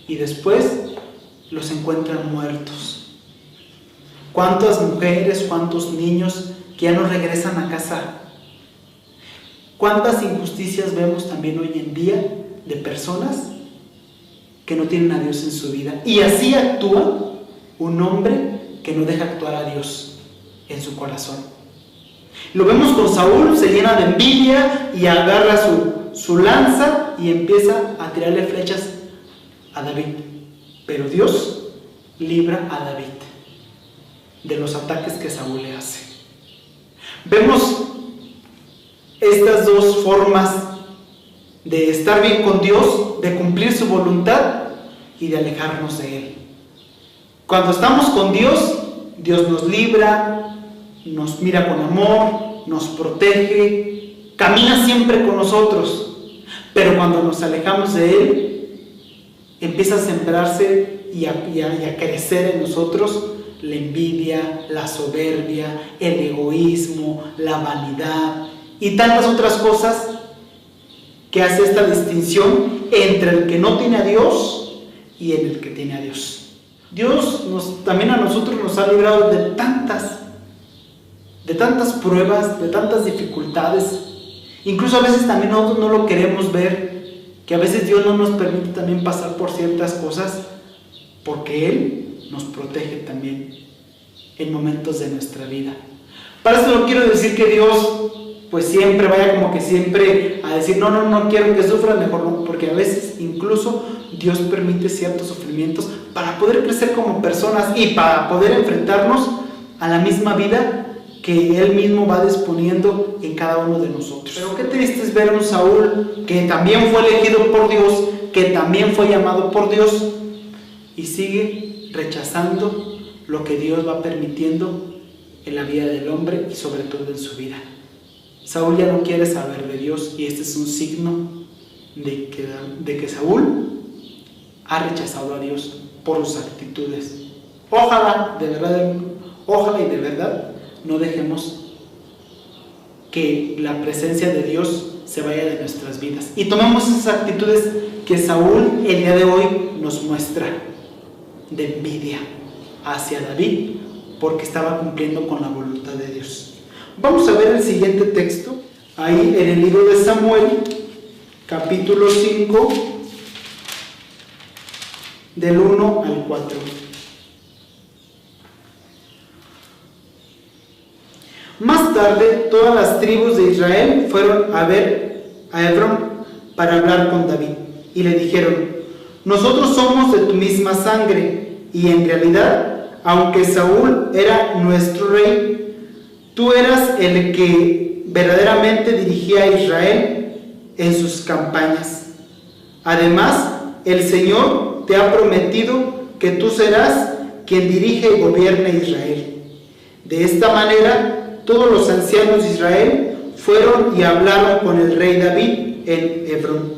y después los encuentran muertos? ¿Cuántas mujeres, cuántos niños que ya no regresan a casa? ¿Cuántas injusticias vemos también hoy en día de personas que no tienen a Dios en su vida? Y así actúa un hombre que no deja actuar a Dios en su corazón. Lo vemos con Saúl, se llena de envidia y agarra su lanza y empieza a tirarle flechas a David. Pero Dios libra a David de los ataques que Saúl le hace. Vemos estas dos formas de estar bien con Dios, de cumplir su voluntad y de alejarnos de Él. Cuando estamos con Dios, Dios nos libra, nos mira con amor, nos protege, camina siempre con nosotros. Pero cuando nos alejamos de Él, empieza a sembrarse y a crecer en nosotros la envidia, la soberbia, el egoísmo, la vanidad y tantas otras cosas que hace esta distinción entre el que no tiene a Dios y en el que tiene a Dios. Dios también a nosotros nos ha librado de tantas pruebas, de tantas dificultades. Incluso a veces también nosotros no lo queremos ver, que a veces Dios no nos permite también pasar por ciertas cosas, porque Él nos protege también en momentos de nuestra vida. Para eso no quiero decir que Dios pues siempre vaya como que siempre a decir no quiero que sufra, mejor no, porque a veces incluso Dios permite ciertos sufrimientos para poder crecer como personas y para poder enfrentarnos a la misma vida que Él mismo va disponiendo en cada uno de nosotros. Pero qué triste es ver a un Saúl que también fue elegido por Dios, que también fue llamado por Dios, y sigue rechazando lo que Dios va permitiendo en la vida del hombre y sobre todo en su vida. Saúl ya no quiere saber de Dios, y este es un signo de que Saúl ha rechazado a Dios por sus actitudes. Ojalá y de verdad no dejemos que la presencia de Dios se vaya de nuestras vidas y tomemos esas actitudes que Saúl el día de hoy nos muestra, de envidia hacia David porque estaba cumpliendo con la voluntad de Dios. Vamos a ver el siguiente texto, ahí en el libro de Samuel, capítulo 5, del 1 al 4. Más tarde, todas las tribus de Israel fueron a ver a Hebrón para hablar con David, y le dijeron: nosotros somos de tu misma sangre, y en realidad, aunque Saúl era nuestro rey, tú eras el que verdaderamente dirigía a Israel en sus campañas. Además, el Señor te ha prometido que tú serás quien dirige y gobierne a Israel. De esta manera, todos los ancianos de Israel fueron y hablaron con el rey David en Hebrón,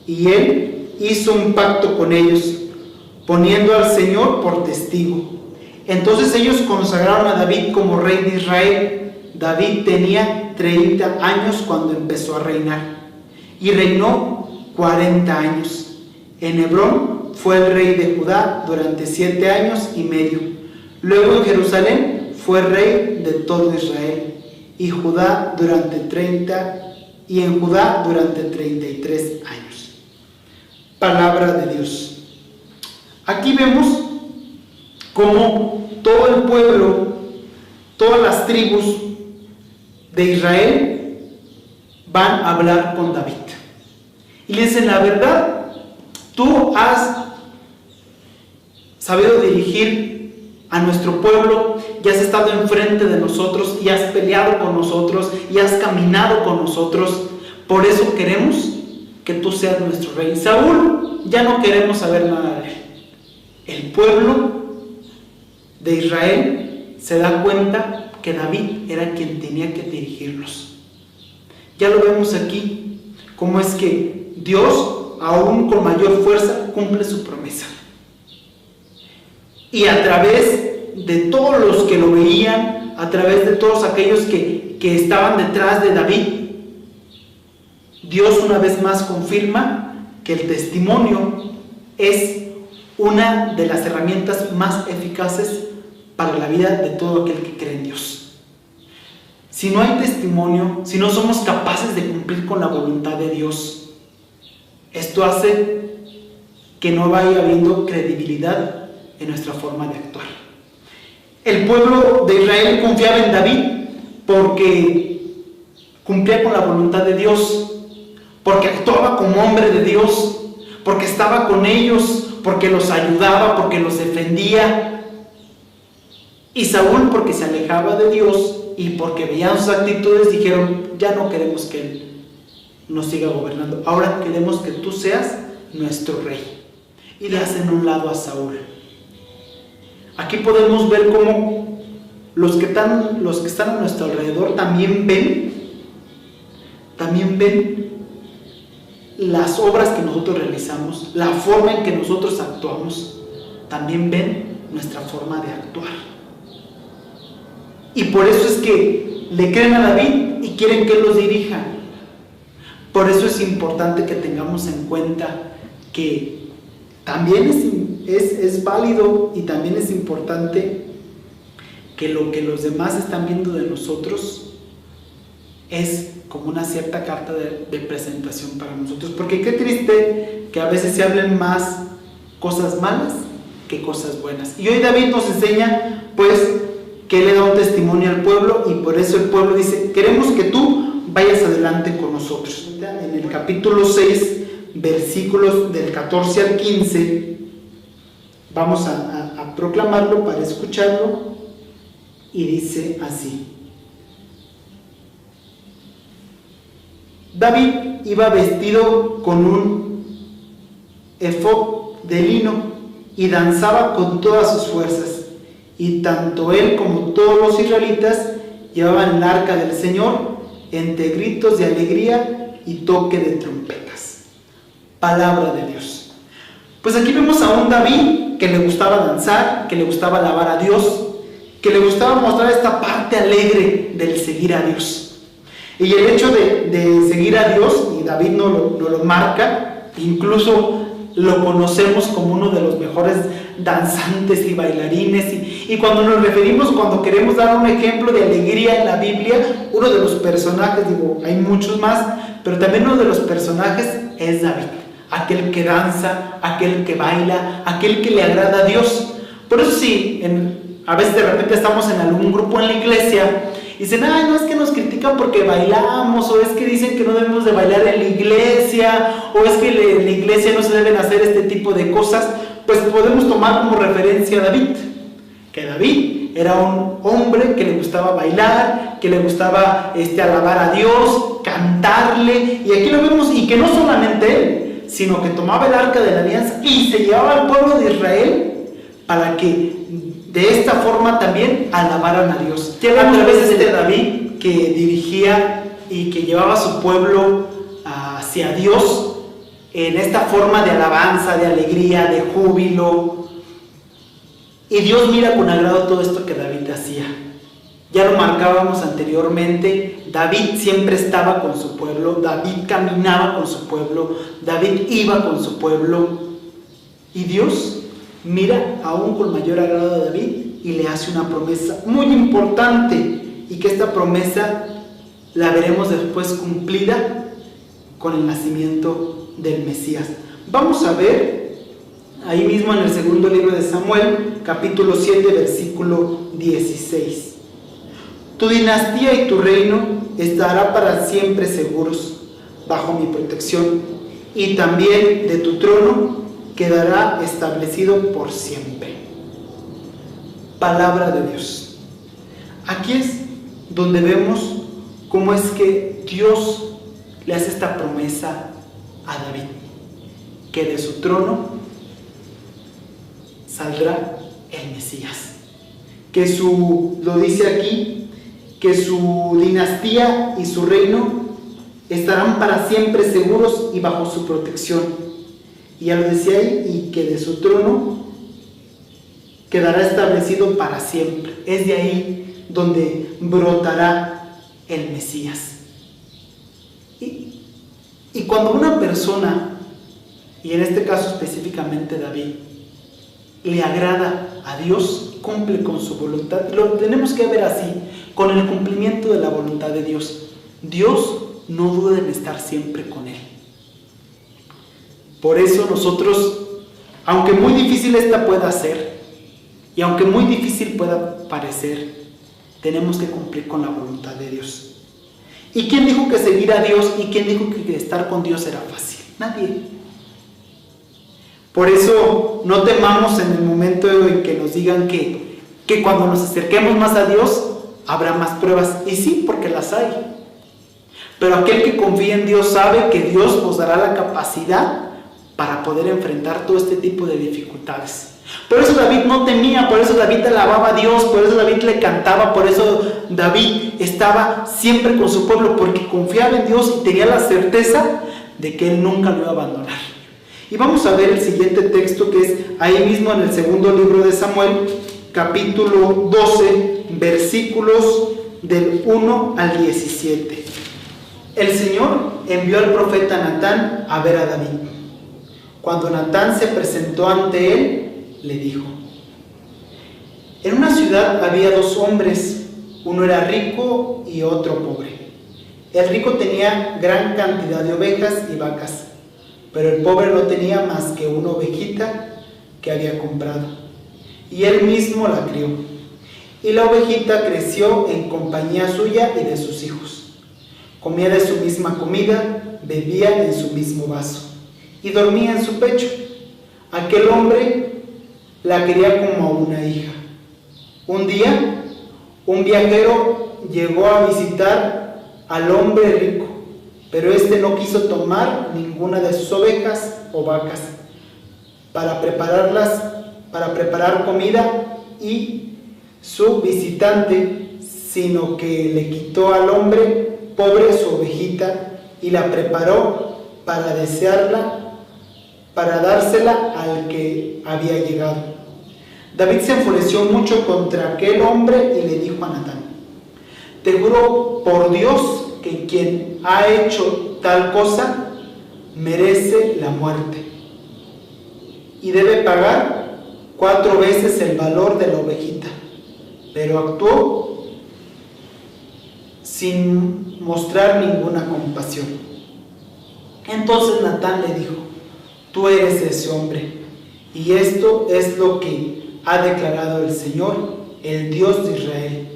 y él hizo un pacto con ellos, poniendo al Señor por testigo. Entonces ellos consagraron a David como rey de Israel. David tenía 30 años cuando empezó a reinar, y reinó 40 años. En Hebrón fue el rey de Judá durante 7 años y medio. Luego en Jerusalén fue rey de todo Israel, y en Judá durante 33 años. Palabra de Dios. Aquí vemos cómo todo el pueblo, todas las tribus de Israel van a hablar con David. Y le dicen, la verdad, tú has sabido dirigir a nuestro pueblo y has estado enfrente de nosotros y has peleado con nosotros y has caminado con nosotros. Por eso queremos que tú seas nuestro rey. Saúl, ya no queremos saber nada de él. El pueblo de Israel se da cuenta que David era quien tenía que dirigirlos. Ya lo vemos aquí, cómo es que Dios, aún con mayor fuerza, cumple su promesa. Y a través de todos los que lo veían, a través de todos aquellos que estaban detrás de David, Dios una vez más confirma que el testimonio es una de las herramientas más eficaces para la vida de todo aquel que cree en Dios. Si no hay testimonio, si no somos capaces de cumplir con la voluntad de Dios, esto hace que no vaya habiendo credibilidad en nuestra forma de actuar. El pueblo de Israel confiaba en David porque cumplía con la voluntad de Dios, porque actuaba como hombre de Dios, porque estaba con ellos, porque los ayudaba, porque los defendía. Y Saúl, porque se alejaba de Dios y porque veían sus actitudes, dijeron, ya no queremos que él nos siga gobernando, ahora queremos que tú seas nuestro rey. Y le hacen un lado a Saúl. Aquí podemos ver cómo los que están a nuestro alrededor también ven las obras que nosotros realizamos, la forma en que nosotros actuamos, también ven nuestra forma de actuar. Y por eso es que le creen a David y quieren que él los dirija. Por eso es importante que tengamos en cuenta que también es válido y también es importante que lo que los demás están viendo de nosotros es como una cierta carta de presentación para nosotros. Porque qué triste que a veces se hablen más cosas malas que cosas buenas. Y hoy David nos enseña pues que él le da un testimonio al pueblo y por eso el pueblo dice, queremos que tú vayas adelante con nosotros. En el capítulo 6, versículos del 14 al 15, vamos a proclamarlo para escucharlo, y dice así: David iba vestido con un efod de lino y danzaba con todas sus fuerzas, y tanto él como todos los israelitas llevaban el arca del Señor entre gritos de alegría y toque de trompetas. Palabra de Dios. Pues aquí vemos a un David que le gustaba danzar, que le gustaba alabar a Dios, que le gustaba mostrar esta parte alegre del seguir a Dios. Y el hecho de seguir a Dios, y David nos lo marca, incluso lo conocemos como uno de los mejores danzantes y bailarines, y cuando nos referimos, cuando queremos dar un ejemplo de alegría en la Biblia, uno de los personajes, hay muchos más, pero también uno de los personajes es David, aquel que danza, aquel que baila, aquel que le agrada a Dios. Por eso sí, a veces de repente estamos en algún grupo en la iglesia y dicen, ay, no, es que nos critican porque bailamos, o es que dicen que no debemos de bailar en la iglesia, o es que en la iglesia no se deben hacer este tipo de cosas. Pues podemos tomar como referencia a David, que David era un hombre que le gustaba bailar, que le gustaba alabar a Dios, cantarle, y aquí lo vemos, y que no solamente él, sino que tomaba el arca de la alianza y se llevaba al pueblo de Israel para que de esta forma también alabaran a Dios. A través de David, que dirigía y que llevaba a su pueblo hacia Dios en esta forma de alabanza, de alegría, de júbilo. Y Dios mira con agrado todo esto que David hacía. Ya lo marcábamos anteriormente, David siempre estaba con su pueblo, David caminaba con su pueblo, David iba con su pueblo. Y Dios mira aún con mayor agrado a David y le hace una promesa muy importante, y que esta promesa la veremos después cumplida con el nacimiento del Mesías. Vamos a ver ahí mismo en el segundo libro de Samuel, capítulo 7, versículo 16. Tu dinastía y tu reino estará para siempre seguros bajo mi protección, y también de tu trono quedará establecido por siempre. Palabra de Dios. Aquí es donde vemos cómo es que Dios le hace esta promesa a David, que de su trono saldrá el Mesías, lo dice aquí, que su dinastía y su reino estarán para siempre seguros y bajo su protección. Y ya lo decía ahí, y que de su trono quedará establecido para siempre. Es de ahí donde brotará el Mesías. Y cuando una persona, y en este caso específicamente David, le agrada a Dios, cumple con su voluntad. Lo tenemos que ver así, con el cumplimiento de la voluntad de Dios. Dios no duda en estar siempre con Él. Por eso nosotros, aunque muy difícil esta pueda ser, y aunque muy difícil pueda parecer, tenemos que cumplir con la voluntad de Dios. ¿Y quién dijo que seguir a Dios y quién dijo que estar con Dios era fácil? Nadie. Por eso no temamos en el momento en que nos digan que cuando nos acerquemos más a Dios habrá más pruebas. Y sí, porque las hay. Pero aquel que confía en Dios sabe que Dios nos dará la capacidad para poder enfrentar todo este tipo de dificultades. Por eso David no temía, por eso David alababa a Dios, por eso David le cantaba, por eso David estaba siempre con su pueblo, porque confiaba en Dios y tenía la certeza de que Él nunca lo iba a abandonar. Y vamos a ver el siguiente texto, que es ahí mismo en el segundo libro de Samuel, capítulo 12, versículos del 1 al 17. El Señor envió al profeta Natán a ver a David. Cuando Natán se presentó ante él, le dijo: en una ciudad había dos hombres, uno era rico y otro pobre. El rico tenía gran cantidad de ovejas y vacas, pero el pobre no tenía más que una ovejita que había comprado, y él mismo la crió. Y la ovejita creció en compañía suya y de sus hijos. Comía de su misma comida, bebía en su mismo vaso, y dormía en su pecho. Aquel hombre la quería como a una hija. Un día, un viajero llegó a visitar al hombre rico, pero éste no quiso tomar ninguna de sus ovejas o vacas para preparar comida y su visitante, sino que le quitó al hombre pobre su ovejita y la preparó para dársela al que había llegado. David se enfureció mucho contra aquel hombre y le dijo a Natán: te juro por Dios que quien ha hecho tal cosa merece la muerte y debe pagar 4 veces el valor de la ovejita. Pero actuó sin mostrar ninguna compasión. Entonces Natán le dijo: tú eres ese hombre, y esto es lo que ha declarado el Señor, el Dios de Israel.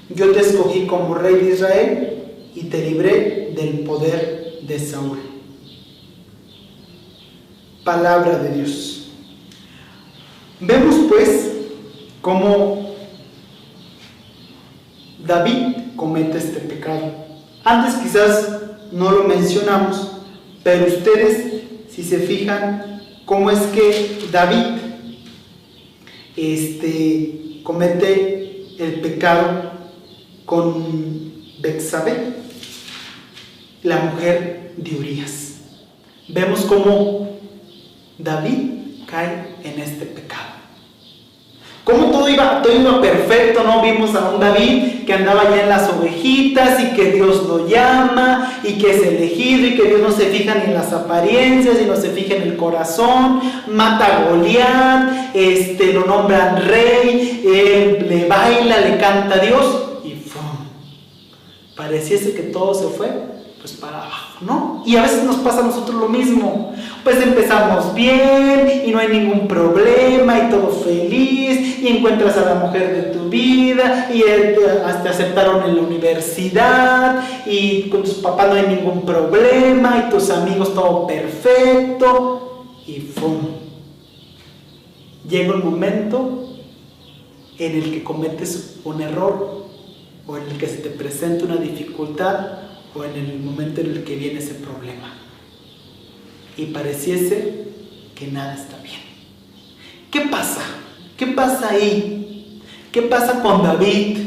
Yo te escogí como rey de Israel y te libré del poder de Saúl. Palabra de Dios. Vemos pues cómo David comete este pecado. Antes quizás no lo mencionamos, pero ustedes, si se fijan, cómo es que David comete el pecado con Betsabé, la mujer de Urías. Vemos cómo David cae en este pecado. Como todo iba perfecto, ¿no? Vimos a un David que andaba ya en las ovejitas y que Dios lo llama y que es elegido y que Dios no se fija ni en las apariencias y no se fija en el corazón. Mata a Goliat, lo nombran rey, le baila, le canta a Dios y ¡fum! pareciese que todo se fue pues para abajo, ¿no? Y a veces nos pasa a nosotros lo mismo. Pues empezamos bien y no hay ningún problema y todo feliz y encuentras a la mujer de tu vida y te aceptaron en la universidad y con tus papás no hay ningún problema y tus amigos todo perfecto y ¡fum! Llega un momento en el que cometes un error o en el que se te presenta una dificultad o en el momento en el que viene ese problema y pareciese que nada está bien. ¿Qué pasa? ¿Qué pasa ahí? ¿Qué pasa con David?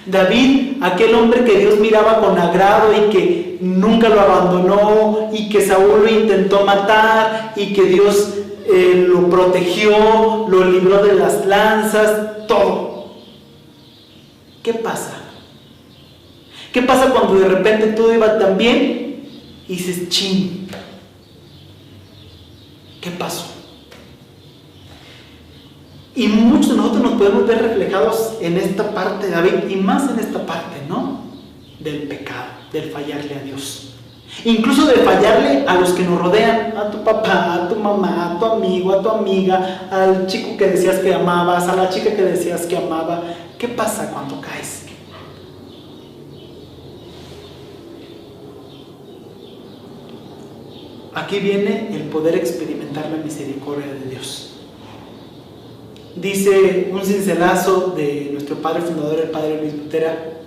David, aquel hombre que Dios miraba con agrado y que nunca lo abandonó y que Saúl lo intentó matar y que Dios lo protegió, lo libró de las lanzas, todo. ¿Qué pasa? ¿Qué pasa cuando de repente todo iba tan bien y dices, chin? ¿Qué pasó? Y muchos de nosotros nos podemos ver reflejados en esta parte de David y más en esta parte, ¿no? Del pecado, del fallarle a Dios. Incluso de fallarle a los que nos rodean, a tu papá, a tu mamá, a tu amigo, a tu amiga, al chico que decías que amabas, a la chica que decías que amaba. ¿Qué pasa cuando caes? Aquí viene el poder experimentar la misericordia de Dios. Dice un cincelazo de nuestro padre fundador, el padre Luis Butera,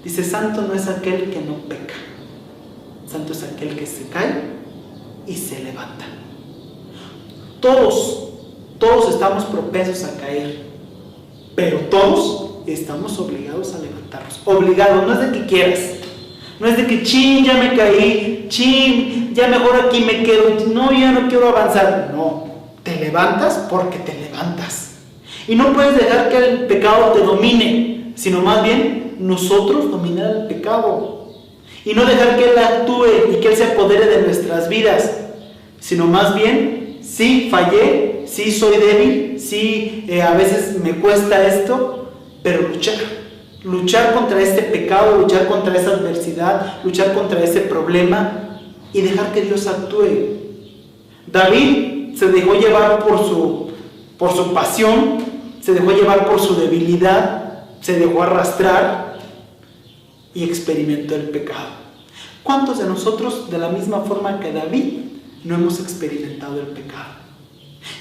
dice: santo no es aquel que no peca, santo es aquel que se cae y se levanta. Todos estamos propensos a caer, pero todos estamos obligados a levantarnos. Obligados, no es de que quieras, no es de que chin, ya me caí, chin, ya mejor aquí me quedo, no, ya no quiero avanzar. No, te levantas porque te levantas. Y no puedes dejar que el pecado te domine, sino más bien nosotros dominar el pecado. Y no dejar que él actúe y que él se apodere de nuestras vidas, sino más bien, sí fallé, sí soy débil, sí a veces me cuesta esto, pero luchar contra este pecado, luchar contra esa adversidad, luchar contra ese problema y dejar que Dios actúe. David se dejó llevar por su pasión, se dejó llevar por su debilidad, se dejó arrastrar y experimentó el pecado. ¿Cuántos de nosotros, de la misma forma que David, no hemos experimentado el pecado?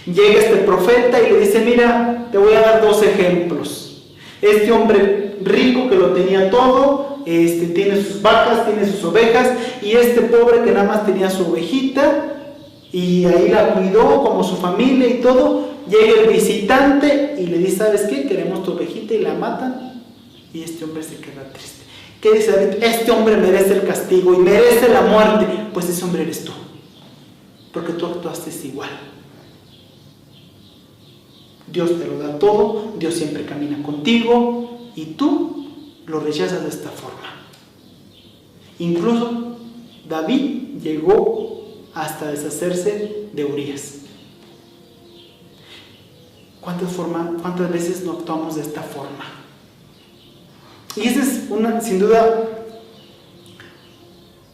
Llega este profeta y le dice: mira, te voy a dar 2 ejemplos. Este hombre rico que lo tenía todo, tiene sus vacas, tiene sus ovejas, y este pobre que nada más tenía su ovejita y ahí la cuidó como su familia y todo. Llega el visitante y le dice: ¿sabes qué? Queremos tu ovejita, y la matan, y este hombre se queda triste. ¿Qué dice David? Este hombre merece el castigo y merece la muerte. Pues ese hombre eres tú, porque tú actuaste igual. Dios te lo da todo, Dios siempre camina contigo y tú lo rechazas de esta forma. Incluso David llegó hasta deshacerse de Urías. ¿Cuántas veces no actuamos de esta forma? Y esa es sin duda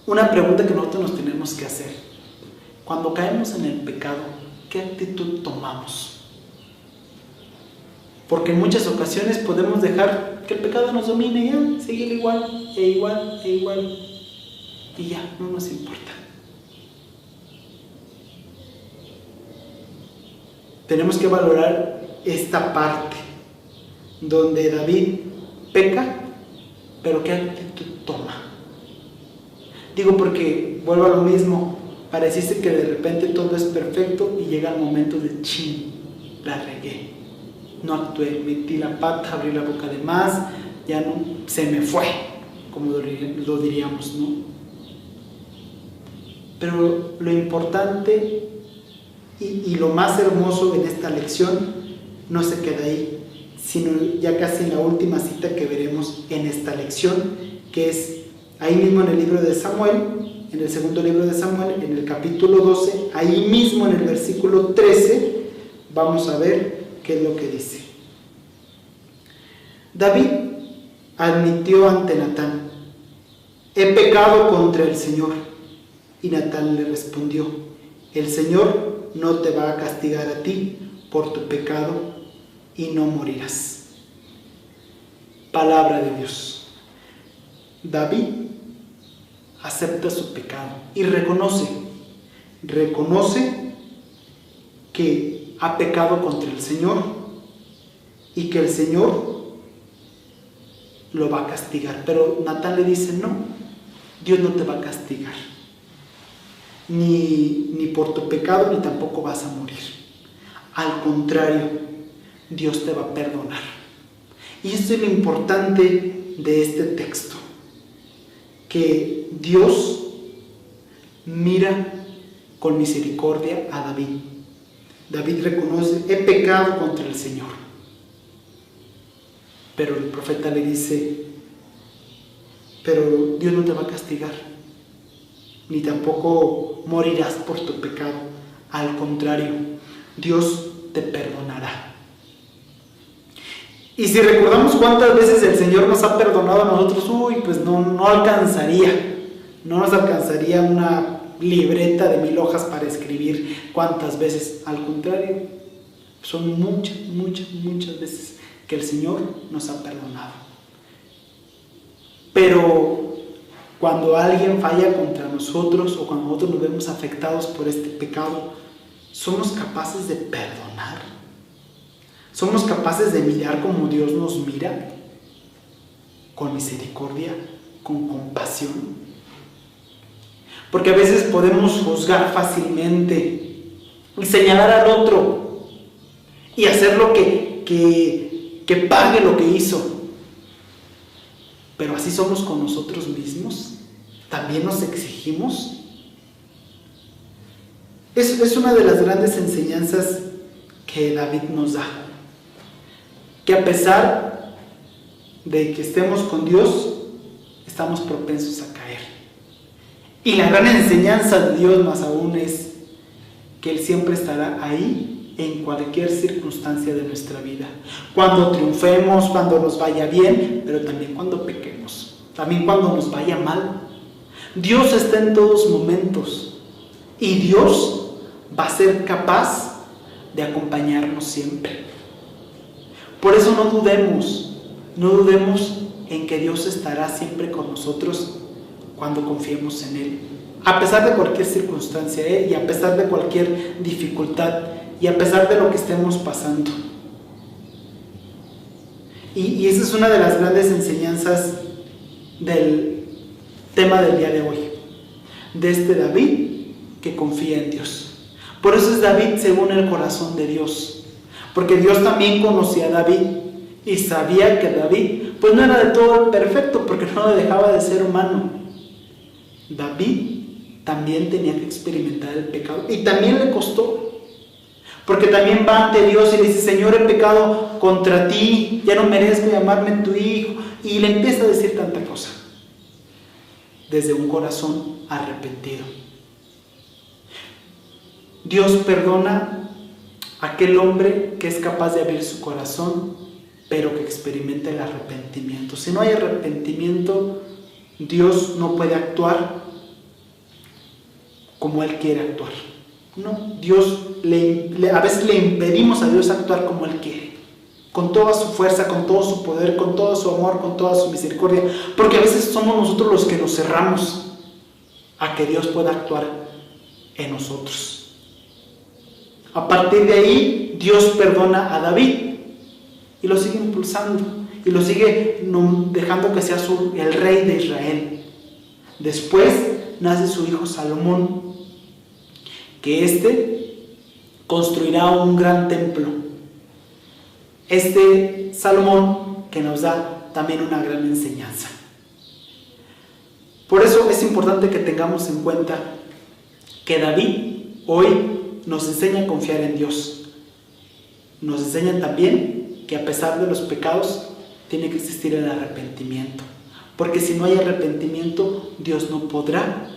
una pregunta que nosotros nos tenemos que hacer. Cuando caemos en el pecado, ¿qué actitud tomamos? Porque en muchas ocasiones podemos dejar que el pecado nos domine y ya, seguir igual, y ya, no nos importa. Tenemos que valorar esta parte donde David peca, pero ¿qué actitud toma? Digo porque, vuelvo a lo mismo, pareciese que de repente todo es perfecto y llega el momento de chin, la regué, no actué, metí la pata, abrí la boca de más, ya no, se me fue, como lo diríamos, ¿no? Pero lo importante y lo más hermoso en esta lección no se queda ahí, sino ya casi en la última cita que veremos en esta lección, que es ahí mismo en el libro de Samuel, en el segundo libro de Samuel, en el capítulo 12, ahí mismo en el versículo 13, vamos a ver qué es lo que dice. David admitió ante Natán: he pecado contra el Señor. Y Natán le respondió, el Señor no te va a castigar a ti por tu pecado y no morirás. Palabra de Dios. David acepta su pecado y reconoce que ha pecado contra el Señor y que el Señor lo va a castigar. Pero Natán le dice, no, Dios no te va a castigar, ni por tu pecado, ni tampoco vas a morir. Al contrario, Dios te va a perdonar. Y esto es lo importante de este texto, que Dios mira con misericordia a David. David reconoce, he pecado contra el Señor. Pero el profeta le dice, pero Dios no te va a castigar, ni tampoco morirás por tu pecado. Al contrario, Dios te perdonará. Y si recordamos cuántas veces el Señor nos ha perdonado a nosotros, pues no alcanzaría. No nos alcanzaría una libreta de 1000 hojas para escribir cuántas veces. Al contrario, son muchas veces que el Señor nos ha perdonado. Pero cuando alguien falla contra nosotros o cuando nosotros nos vemos afectados por este pecado, ¿somos capaces de perdonar? ¿Somos capaces de mirar como Dios nos mira? Con misericordia, con compasión. Porque a veces podemos juzgar fácilmente y señalar al otro y hacer lo que pague lo que hizo. Pero así somos con nosotros mismos. También nos exigimos. Es una de las grandes enseñanzas que David nos da. Que a pesar de que estemos con Dios, estamos propensos a caer. Y la gran enseñanza de Dios más aún es que Él siempre estará ahí en cualquier circunstancia de nuestra vida. Cuando triunfemos, cuando nos vaya bien, pero también cuando pequemos, también cuando nos vaya mal. Dios está en todos momentos y Dios va a ser capaz de acompañarnos siempre. Por eso no dudemos en que Dios estará siempre con nosotros cuando confiemos en Él. A pesar de cualquier circunstancia, y a pesar de cualquier dificultad, y a pesar de lo que estemos pasando. Y esa es una de las grandes enseñanzas del tema del día de hoy, de este David que confía en Dios. Por eso es David según el corazón de Dios. Porque Dios también conocía a David y sabía que David pues no era de todo perfecto, porque no dejaba de ser humano. David también tenía que experimentar el pecado y también le costó, porque también va ante Dios y le dice, Señor, he pecado contra ti, ya no merezco llamarme tu hijo, y le empieza a decir tanta cosa desde un corazón arrepentido. Dios perdona a aquel hombre que es capaz de abrir su corazón, pero que experimenta el arrepentimiento. Si no hay arrepentimiento, Dios no puede actuar como Él quiere actuar. No, a veces le impedimos a Dios actuar como Él quiere, con toda su fuerza, con todo su poder, con todo su amor, con toda su misericordia, porque a veces somos nosotros los que nos cerramos a que Dios pueda actuar en nosotros. A partir de ahí, Dios perdona a David y lo sigue impulsando y lo sigue dejando que sea el rey de Israel. Después nace su hijo Salomón, que construirá un gran templo. Salomón que nos da también una gran enseñanza. Por eso es importante que tengamos en cuenta que David hoy nos enseña a confiar en Dios. Nos enseña también que a pesar de los pecados tiene que existir el arrepentimiento, porque si no hay arrepentimiento, Dios no podrá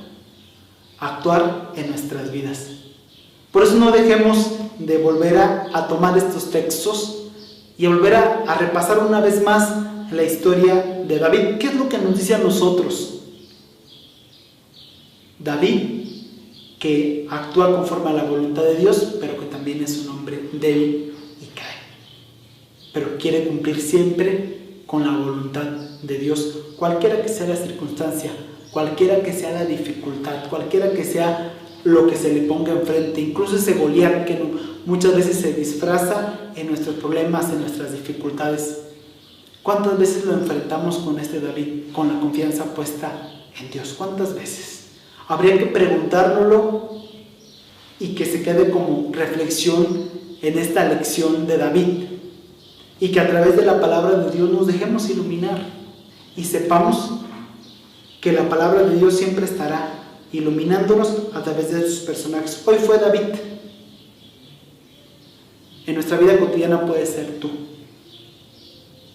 actuar en nuestras vidas. Por eso no dejemos de volver a tomar estos textos y volver a repasar una vez más la historia de David. ¿Qué es lo que nos dice a nosotros? David, que actúa conforme a la voluntad de Dios, pero que también es un hombre débil y cae. Pero quiere cumplir siempre con la voluntad de Dios, cualquiera que sea la circunstancia, cualquiera que sea la dificultad, cualquiera que sea lo que se le ponga enfrente, incluso ese Goliat que muchas veces se disfraza en nuestros problemas, en nuestras dificultades. ¿Cuántas veces lo enfrentamos con este David, con la confianza puesta en Dios? ¿Cuántas veces? Habría que preguntárnoslo y que se quede como reflexión en esta lección de David, y que a través de la palabra de Dios nos dejemos iluminar y sepamos que la palabra de Dios siempre estará iluminándonos a través de sus personajes. Hoy fue David. En nuestra vida cotidiana puede ser tú.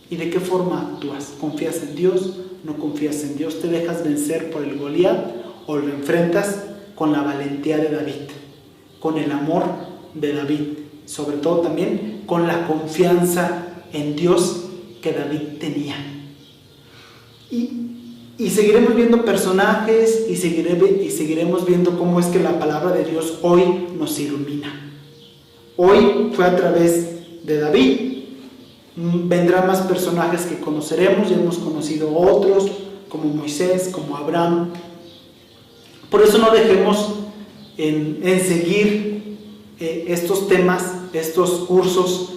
¿Y de qué forma actúas? ¿Confías en Dios? ¿No confías en Dios? ¿Te dejas vencer por el Goliat o lo enfrentas con la valentía de David, con el amor de David, sobre todo también con la confianza en Dios que David tenía? Y seguiremos viendo personajes y seguiremos viendo cómo es que la palabra de Dios hoy nos ilumina. Hoy fue a través de David. Vendrán más personajes que conoceremos, ya hemos conocido otros, como Moisés, como Abraham. Por eso no dejemos en seguir estos temas, estos cursos,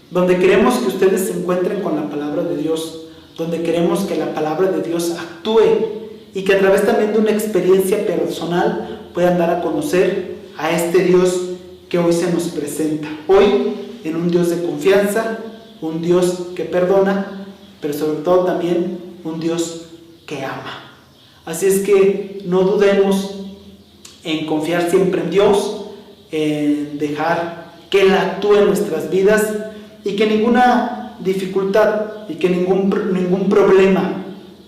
donde queremos que ustedes se encuentren con la palabra de Dios, donde queremos que la palabra de Dios actúe y que a través también de una experiencia personal puedan dar a conocer a este Dios que hoy se nos presenta. Hoy en un Dios de confianza, un Dios que perdona, pero sobre todo también un Dios que ama. Así es que no dudemos en confiar siempre en Dios, en dejar que Él actúe en nuestras vidas y que ninguna dificultad y que ningún problema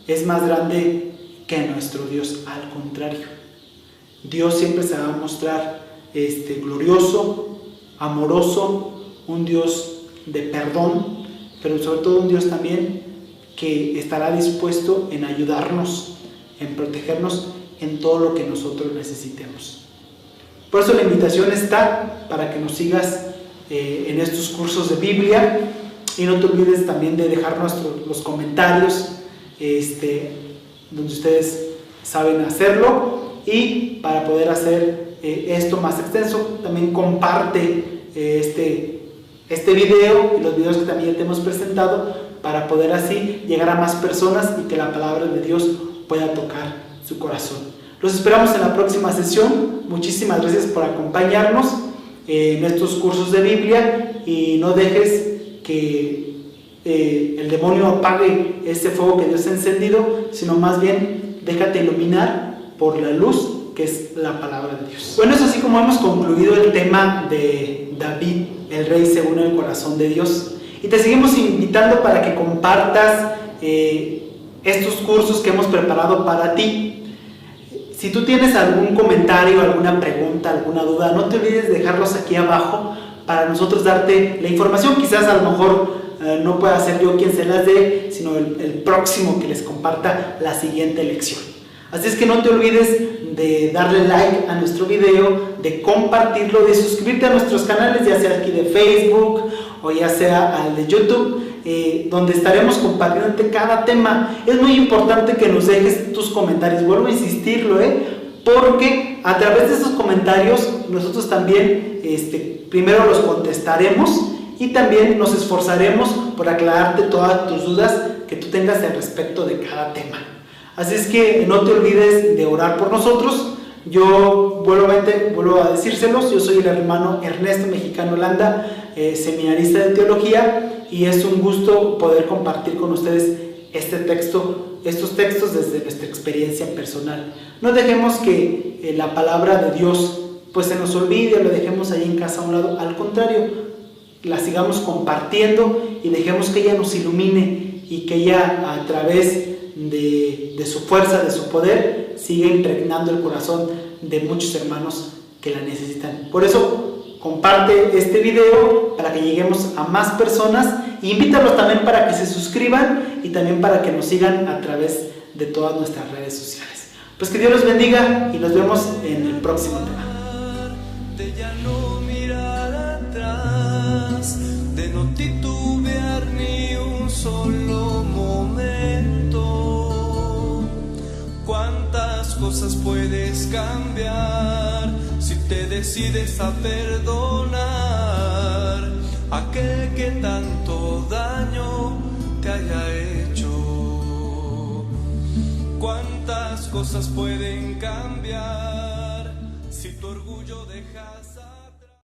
es más grande que nuestro Dios. Al contrario, Dios siempre se va a mostrar glorioso, amoroso, un Dios de perdón, pero sobre todo un Dios también que estará dispuesto en ayudarnos, en protegernos en todo lo que nosotros necesitemos. Por eso la invitación está para que nos sigas en estos cursos de Biblia, y no te olvides también de dejar los comentarios donde ustedes saben hacerlo, y para poder hacer esto más extenso también comparte este video y los videos que también te hemos presentado, para poder así llegar a más personas y que la palabra de Dios pueda tocar su corazón. Los esperamos en la próxima sesión. Muchísimas gracias por acompañarnos en estos cursos de Biblia, y no dejes que el demonio apague ese fuego que Dios ha encendido, sino más bien déjate iluminar por la luz que es la palabra de Dios. Bueno, es así como hemos concluido el tema de David, el rey según el corazón de Dios, y te seguimos invitando para que compartas estos cursos que hemos preparado para ti. Si tú tienes algún comentario, alguna pregunta, alguna duda, no te olvides de dejarlos aquí abajo para nosotros darte la información. Quizás a lo mejor no pueda ser yo quien se las dé, sino el próximo que les comparta la siguiente lección. Así es que no te olvides de darle like a nuestro video, de compartirlo, de suscribirte a nuestros canales, ya sea aquí de Facebook o ya sea al de YouTube, donde estaremos compartiendo cada tema. Es muy importante que nos dejes tus comentarios, vuelvo a insistirlo, porque a través de esos comentarios nosotros también primero los contestaremos, y también nos esforzaremos por aclararte todas tus dudas que tú tengas al respecto de cada tema. Así es que no te olvides de orar por nosotros. Yo vuelvo a decírselos, yo soy el hermano Ernesto Mexicano Landa, seminarista de teología, y es un gusto poder compartir con ustedes estos textos desde nuestra experiencia personal. No dejemos que la palabra de Dios pues se nos olvide o la dejemos ahí en casa a un lado. Al contrario, la sigamos compartiendo y dejemos que ella nos ilumine, y que ella, a través de su fuerza, de su poder, siga impregnando el corazón de muchos hermanos que la necesitan. Por eso comparte este video para que lleguemos a más personas, e invítalos también para que se suscriban y también para que nos sigan a través de todas nuestras redes sociales. Pues que Dios los bendiga y nos vemos en el próximo tema. De ya no mirar atrás, de no titubear ni un solo momento. ¿Cuántas cosas puedes cambiar si te decides a perdonar a aquel que tanto daño te haya hecho? ¿Cuántas cosas pueden cambiar si tu orgullo deja